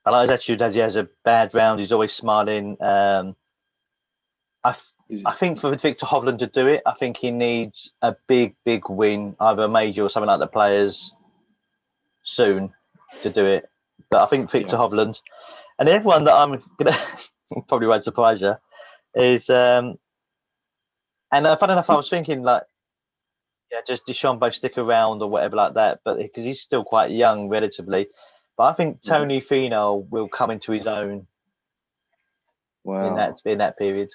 A: I like his attitude as he has a bad round. He's always smiling. I think for Victor Hovland to do it, I think he needs a big win, either a major or something like the Players soon to do it. But I think Victor Hovland, and the other one that I'm gonna probably won't surprise you is, and funny enough, I was thinking just DeChambeau stick around or whatever like that, but because he's still quite young relatively. But I think Tony Finau will come into his own in that period.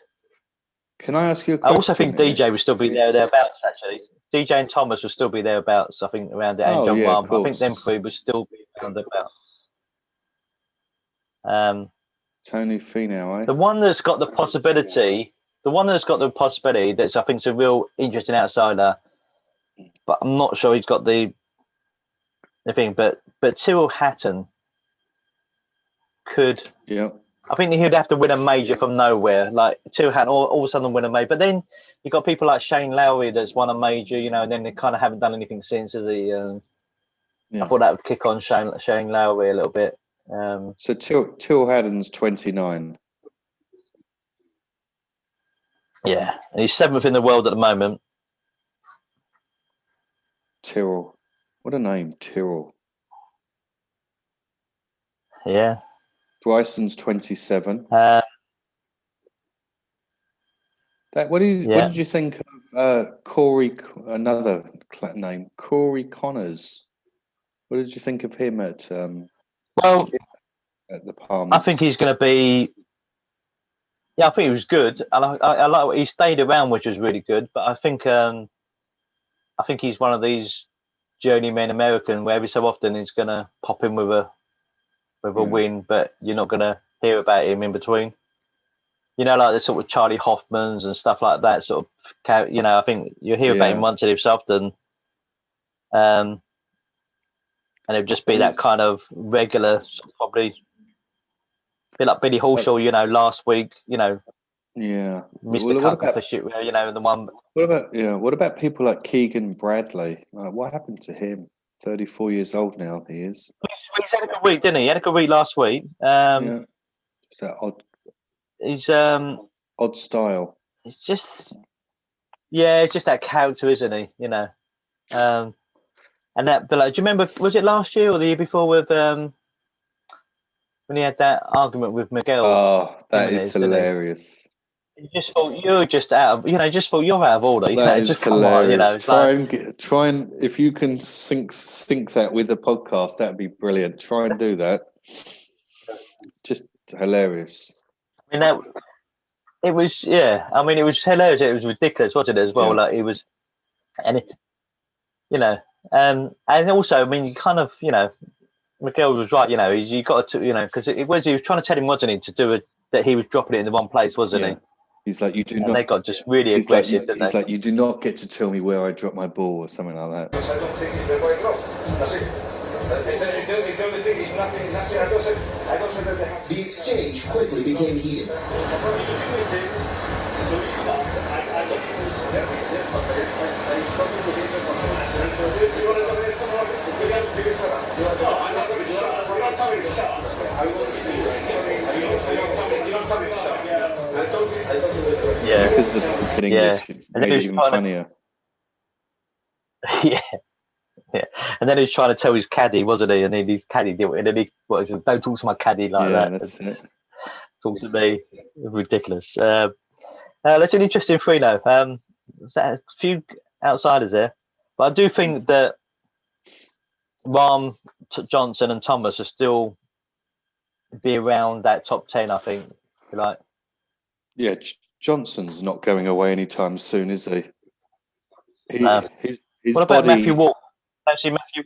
B: Can I ask you a question?
A: I also think DJ will still be thereabouts, actually. DJ and Thomas will still be thereabouts, I think, around it. And John Rahm. I think them three will still be around thereabouts.
B: Tony Finau, eh?
A: The one that's got the possibility that's, I think, is a real interesting outsider, but I'm not sure he's got the thing. But Tyrrell Hatton could...
B: Yeah.
A: I think he'd have to win a major from nowhere, like Tyrrell Hatton all of a sudden win a major. But then you've got people like Shane Lowry that's won a major, and then they kind of haven't done anything since, has he? I thought that would kick on Shane Lowry a little bit.
B: So Tyrrell Hatton's 29.
A: Yeah, and he's 7th in the world at the moment.
B: Tyrrell. What a name, Tyrrell.
A: Yeah.
B: Bryson's 27.
A: What
B: did you think of Corey? Another name, Corey Connors. What did you think of him at the Palms?
A: I think he's going to be. Yeah, I think he was good. I like what he stayed around, which was really good. But I think he's one of these journeyman American where every so often he's going to pop in with a win, but you're not going to hear about him in between. Like the sort of Charlie Hoffmans and stuff like that. Sort of, I think you hear about him once every so often, and it'd just be that kind of regular, probably a bit like Billy Horschel. Last week, missed a couple of shit. The one.
B: What about people like Keegan Bradley? What happened to him? 34 years old now. He is.
A: He's had a good week, didn't he? He had a good week last week.
B: It's that odd.
A: He's
B: odd style.
A: It's just that character, isn't he? And that. But do you remember? Was it last year or the year before with when he had that argument with Miguel?
B: Oh, that is hilarious.
A: You just thought you're just out of, you're out of order.
B: That is
A: just
B: hilarious. Try and if you can sync that with the podcast, that'd be brilliant. Try and do that. Just hilarious.
A: I mean, it was hilarious. It was ridiculous, wasn't it? As well, like it was, and and also, I mean, you kind of, Miguel was right. You got to, because he was trying to tell him, wasn't he, to do that he was dropping it in the wrong place, wasn't he?
B: He's like, you do
A: and
B: not.
A: They got just really aggressive.
B: He's like, you do not get to tell me where I dropped my ball or something like that.
C: I don't think it's the right glove. That's it. It's the only thing. It's nothing. I don't say that they have.
D: The exchange quickly became heated.
C: tell me the shot. You don't tell me the shot. I told you.
A: Yeah.
B: Because the English
A: And then
B: made it
A: he
B: even
A: was
B: funnier.
A: Yeah. Yeah. And then he was trying to tell his caddy, wasn't he? And then his caddy did it. And then he said, don't talk to my caddy like
B: Yeah,
A: that.
B: that's it.
A: Talk to me. Ridiculous. That's an interesting three now. There's a few outsiders there. But I do think that Rahm, Johnson and Thomas will still be around that top 10, I think. Like,
B: Yeah, Johnson's not going away anytime soon, is he? His
A: what about
B: body.
A: Matthew Walker? Actually, Matthew.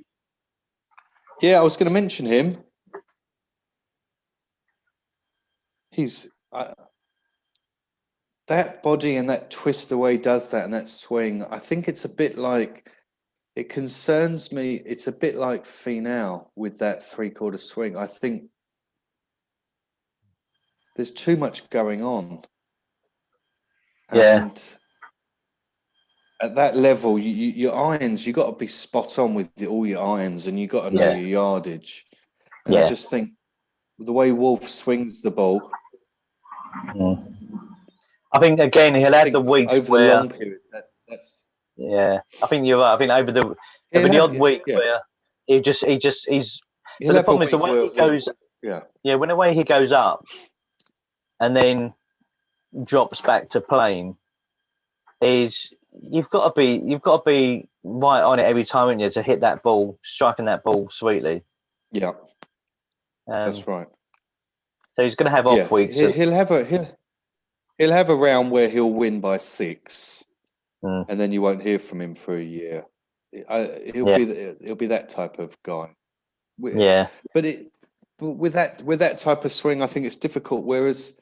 B: Yeah, I was going to mention him. He's that body and that twist the way he does that and that swing. I think it's a bit like. It concerns me. It's a bit like Finau with that 3/4 swing. I think there's too much going on.
A: Yeah.
B: And at that level, your irons, you got to be spot on with all your irons, and you got to know your yardage. And I just think the way Wolf swings the ball.
A: I think again he'll have the weeks
B: over the long period. That's.
A: Yeah, I think you're right. I think over the odd week where he's. So the problem is the way he goes. When the way he goes up, and then drops back to playing, is you've got to be right on it every time, haven't you, to hit that ball, striking that ball sweetly.
B: Yeah, that's right.
A: So he's going to have off weeks.
B: He'll have a round where he'll win by 6. And then you won't hear from him for a year. He'll be that type of guy. But with that type of swing, I think it's difficult. Whereas,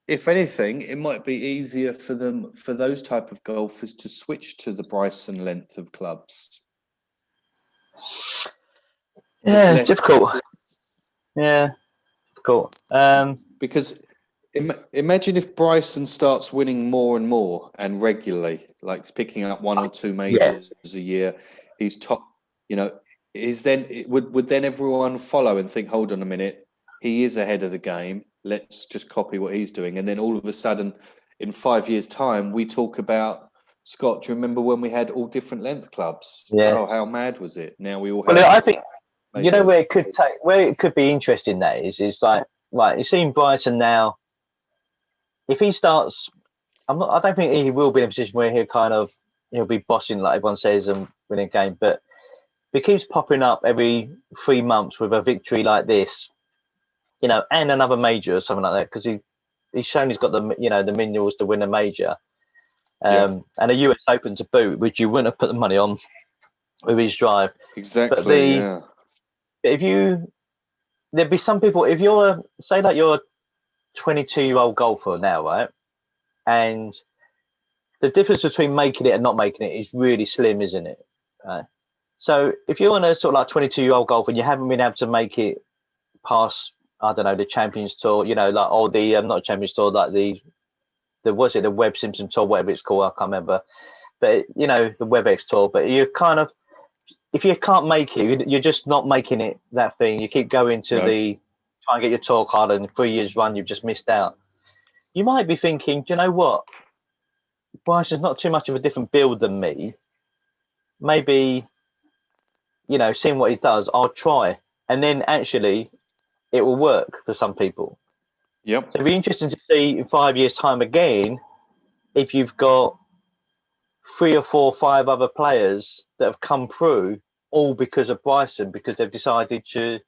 B: if anything, it might be easier for those type of golfers to switch to the Bryson length of clubs.
A: Yeah, it's difficult. Yeah, difficult.
B: Because. Imagine if Bryson starts winning more and more and regularly, like picking up 1 or 2 majors a year. He's top, would then everyone follow and think, hold on a minute, he is ahead of the game. Let's just copy what he's doing. And then all of a sudden, in 5 years' time, we talk about, Scott, do you remember when we had all different length clubs?
A: Yeah.
B: Oh, how mad was it? Now we all have.
A: Well, I think, where it could be interesting, that is like you're seeing Bryson now. If he starts, I don't think he will be in a position where he'll be bossing like everyone says and winning a game. But if he keeps popping up every 3 months with a victory like this, and another major or something like that, because he's shown he's got the minerals to win a major, and a US Open to boot, which you wouldn't have put the money on with his drive.
B: Exactly.
A: But there'd be some people, if you're a 22-year-old golfer now, right? And the difference between making it and not making it is really slim, isn't it? So if you're on a sort of like 22-year-old golfer and you haven't been able to make it past, I don't know, the Champions Tour, or the not Champions Tour, like the Webb Simpson Tour, whatever it's called, I can't remember. But the WebEx Tour. But you're kind of, if you can't make it, you're just not making it that thing. You keep going to try and get your tour card, and 3 years run, you've just missed out. You might be thinking, do you know what? Bryson's not too much of a different build than me. Maybe, seeing what he does, I'll try. And then actually, it will work for some people.
B: Yep.
A: So it'd be interesting to see in 5 years' time again, if you've got 3 or 4 or 5 other players that have come through, all because of Bryson, because they've decided to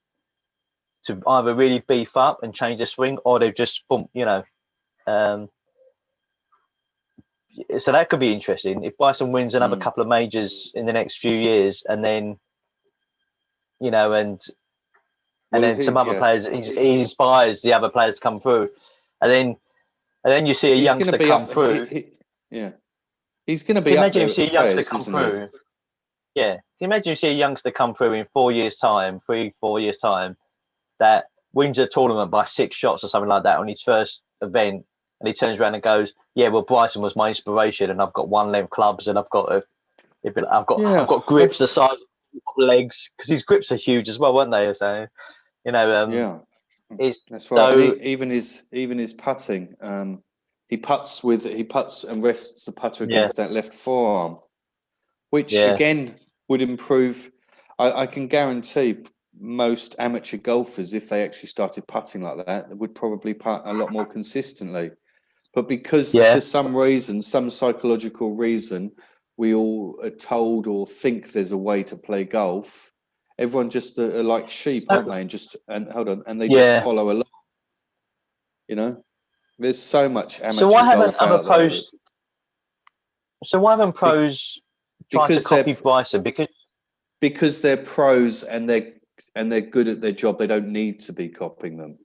A: either really beef up and change the swing, or they've just bumped, so that could be interesting. If Bryson wins another couple of majors in the next few years, and then, and then some other players, he inspires the other players to come through, and then you see a youngster come through.
B: He's going to be up there.
A: Imagine you see a youngster come through. Yeah, imagine you see a youngster come through in 4 years' time, 3-4 years' time, that wins a tournament by 6 shots or something like that on his first event, and he turns around and goes, "Yeah, well, Bryson was my inspiration, and I've got 1 length clubs, and I've got grips the size of legs, because his grips are huge as well, weren't they?" So You know,
B: Yeah,
A: it's
B: that's right.
A: so
B: And even his putting, he puts and rests the putter
A: yeah,
B: against that left forearm, which
A: yeah.
B: again would improve. I can guarantee most amateur golfers, if they actually started putting like that, would probably putt a lot more consistently. But because
A: Yeah.
B: for some reason, some psychological reason, we all are told or think there's a way to play golf, everyone just are like sheep, aren't they? And they just
A: Yeah.
B: follow along. You know, there's so much
A: So
B: amateur
A: why haven't
B: golf
A: other
B: out there.
A: pros? So why haven't pros tried to
B: Because
A: copy Bryson?
B: because they're pros and they're good at their job, they don't need to be copying them.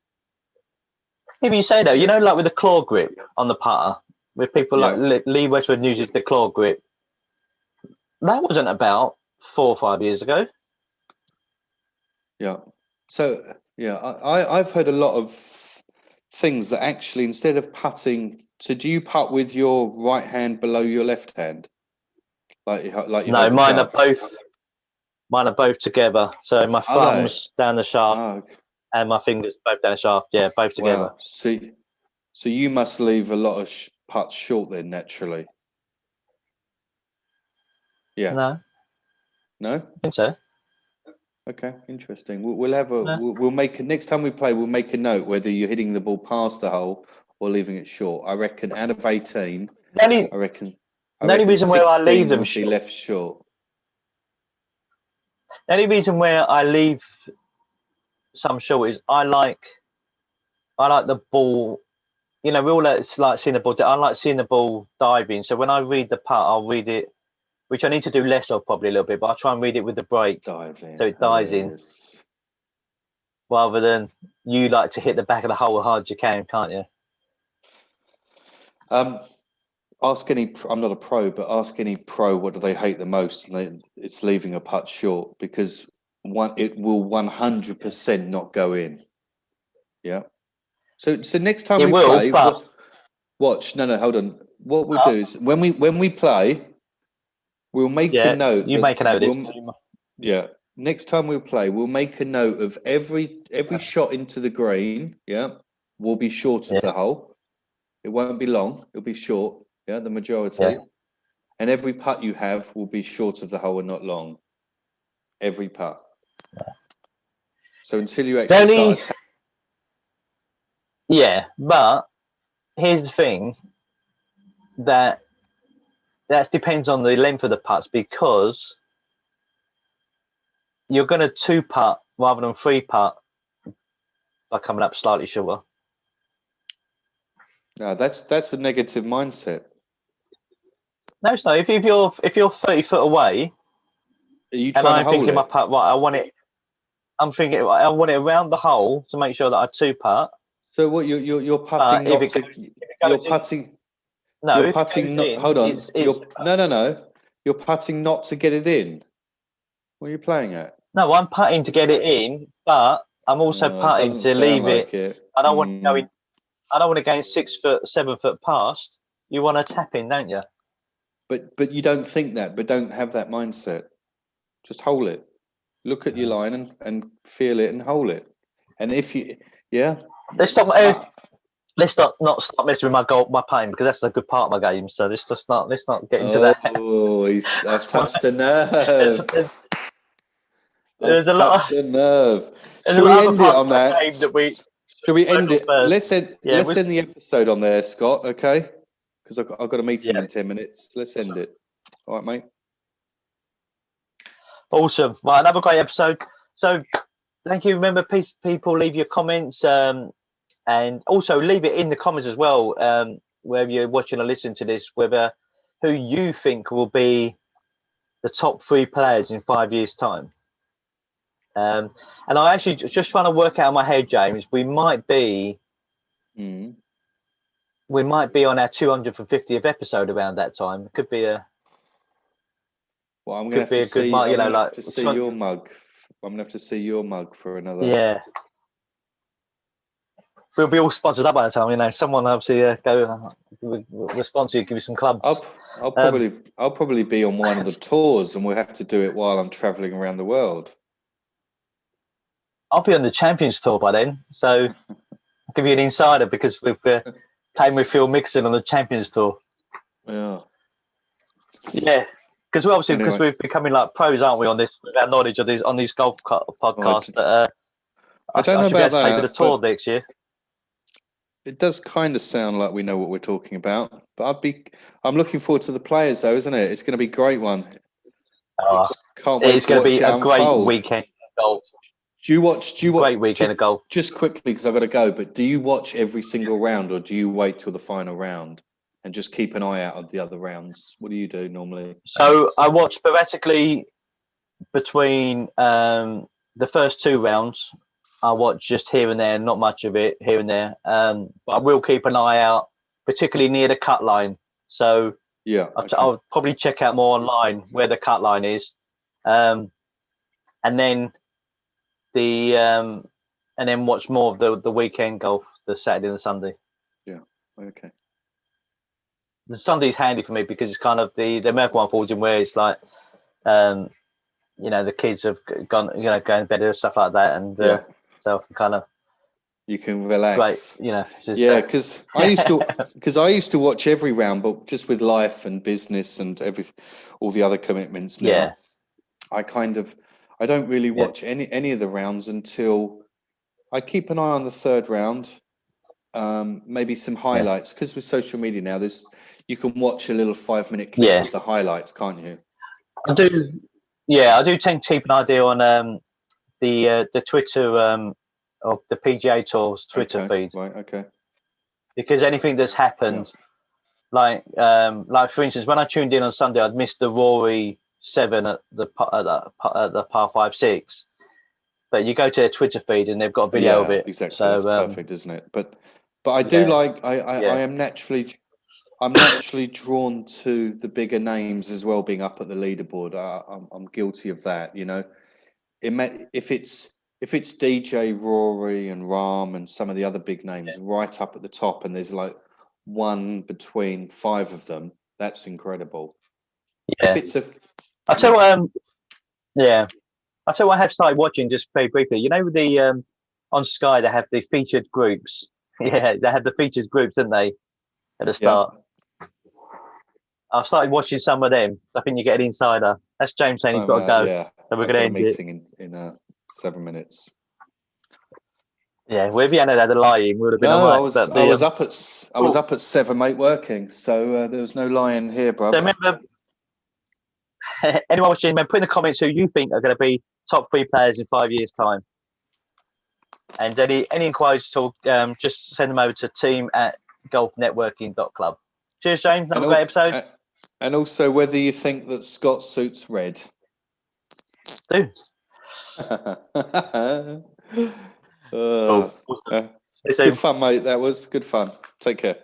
A: If you say that,
B: Yeah.
A: you know, like with the claw grip on the putter, with people
B: Yeah.
A: like Lee Westwood uses the claw grip. That wasn't about 4 or 5 years ago.
B: Yeah. So yeah, I've heard a lot of things that actually instead of putting, so do you putt with your right hand below your left hand? Like you
A: No,
B: hold the
A: mine are
B: club?
A: both. Mine are both together. So my
B: Are they?
A: thumbs down the shaft
B: Oh, okay.
A: and my fingers both down the shaft. Yeah, both together.
B: Wow. See, so you must leave a lot of putts short then, naturally. Yeah.
A: No,
B: No?
A: I think so.
B: Okay, interesting. We'll have a
A: No.
B: we'll make next time we play. We'll make a note whether you're hitting the ball past the hole or leaving it short. I reckon out of 18,
A: The
B: I reckon
A: only reason where I leave
B: 16
A: them
B: would be
A: short.
B: left short.
A: The only reason where I leave some short is I like the ball. You know, we all like seeing the ball. I like seeing the ball diving. So when I read the putt, I'll read it, which I need to do less of probably a little bit, but I'll try and read it with the break
B: Diving.
A: so it dives in, rather than you like to hit the back of the hole as hard as you can, can't you?
B: Ask any. I'm not a pro, but ask any pro what do they hate the most, and it's leaving a putt short because it will 100% not go in. Yeah. So next time
A: It
B: we
A: will,
B: play,
A: but
B: watch. No, hold on. What we'll do is when we play, we'll make a note.
A: You make a note of this.
B: Yeah. Next time we play, we'll make a note of every shot into the green. Yeah, will be short of the hole. It won't be long. It'll be short. Yeah, the majority.
A: Yeah.
B: And every putt you have will be short of the hole and not long. Every putt. So until you actually start.
A: Yeah, but here's the thing that depends on the length of the putts, because you're going to 2-putt rather than 3-putt by coming up slightly shorter.
B: No, that's a negative mindset.
A: No, it's not. If you're 30 foot away,
B: Are you
A: and
B: trying to
A: I'm
B: hold
A: thinking
B: it?
A: my putt, right, I want it around the hole to make sure that I 2-putt.
B: So what you're putting not to you're putting.
A: No,
B: You're putting not. Hold on.
A: No.
B: You're putting not to get it in. What are you playing at?
A: No, I'm putting to get it in, but I'm also putting to leave it. I don't want to go in. I don't want to go in 6 foot, 7 foot past. You want to tap in, don't you?
B: But you don't think that. But don't have that mindset. Just hold it. Look at your line and feel it and hold it. And if you, yeah.
A: Let's not stop messing with my putting, because that's a good part of my game. So let's not get into that.
B: Oh, I've touched a nerve.
A: There's a lot of
B: nerve.
A: Should
B: we end it on that? Should we end it?
A: First.
B: Let's end the episode on there, Scott. Okay, because I've got a meeting in 10 minutes. Let's end it. All right, mate.
A: Awesome. Well, another great episode. So, thank you. Remember, people, leave your comments, and also leave it in the comments as well. Whether you're watching or listening to this, who you think will be the top 3 players in 5 years' time. And I actually just trying to work out in my head, James. We might be on our 250th episode around that time. It could be a.
B: Well, I'm going to have to see.
A: Mug,
B: your mug. I'm going to have to see your mug for another.
A: Yeah. We'll be all sponsored up by the time, someone obviously we'll sponsor you, give you some clubs.
B: I'll probably be on one of the tours, and we'll have to do it while I'm traveling around the world.
A: I'll be on the Champions Tour by then, so I'll give you an insider because we've playing with Phil Mixon on the Champions Tour.
B: Yeah.
A: Yeah, because
B: Anyway.
A: we're becoming like pros, aren't we? On this, with our knowledge of these on these golf podcasts.
B: I don't know
A: should be
B: about
A: able to play for the
B: that,
A: tour
B: but
A: next year.
B: it does kind of sound like we know what we're talking about. But I'm looking forward to the players, though, isn't it? It's going to be a great one.
A: Oh,
B: Can't wait
A: it's
B: to
A: going to
B: watch
A: be
B: it
A: a great
B: unfold.
A: weekend of golf.
B: Do you watch?
A: Great weekend of golf.
B: Just quickly, because I've got to go. But do you watch every single round, or do you wait till the final round and just keep an eye out of the other rounds? What do you do normally?
A: So I watch sporadically between the first two rounds. I watch just here and there, not much of it here and there. But I will keep an eye out, particularly near the cut line. So
B: Yeah,
A: I'll probably check out more online where the cut line is, and then and then watch more of the weekend golf, the Saturday and the Sunday.
B: Yeah, okay.
A: The Sunday's handy for me because it's kind of the American one falls in where it's like, the kids have gone, going to bed and stuff like that, and so I can kind of
B: you can relax.
A: Great,
B: Yeah, because I used to watch every round, but just with life and business and all the other commitments now.
A: Yeah.
B: I don't really watch any of the rounds until I keep an eye on the third round, maybe some highlights, because with social media now, you can watch a little 5-minute clip of the highlights, can't you?
A: I do. Yeah, I do tend to keep an idea on the Twitter of the PGA Tour's Twitter feed.
B: Right. Okay.
A: Because anything that's happened, like for instance, when I tuned in on Sunday, I'd missed the Rory 7 at the par 5-6. But you go to their Twitter feed and they've got a video of it.
B: Exactly.
A: So,
B: that's perfect, isn't it? But I do like. I'm naturally drawn to the bigger names as well, being up at the leaderboard. I'm guilty of that. If it's DJ, Rory, and Rahm, and some of the other big names right up at the top, and there's like one between 5 of them, that's incredible.
A: Yeah.
B: If it's
A: I'll tell you what I have started watching just very briefly. The on Sky they have the featured groups. Yeah, they have the featured groups, didn't they, at the start? Yeah. I've started watching some of them. I think you get an insider. That's James saying he's got to go.
B: Yeah.
A: So we're going to end
B: meeting in 7 minutes.
A: Yeah, well, if you hadn't had a lying, we would have been all right.
B: I was up at 7, mate, working. So there was no lying here, bro.
A: So remember, anyone watching, put in the comments who you think are going to be top 3 players in 5 years' time. And any inquiries at all, just send them over to team@golfnetworking.club. Cheers, James. Another great episode.
B: And also whether you think that Scott suits red.
A: Do.
B: Good fun, mate. That was good fun. Take care.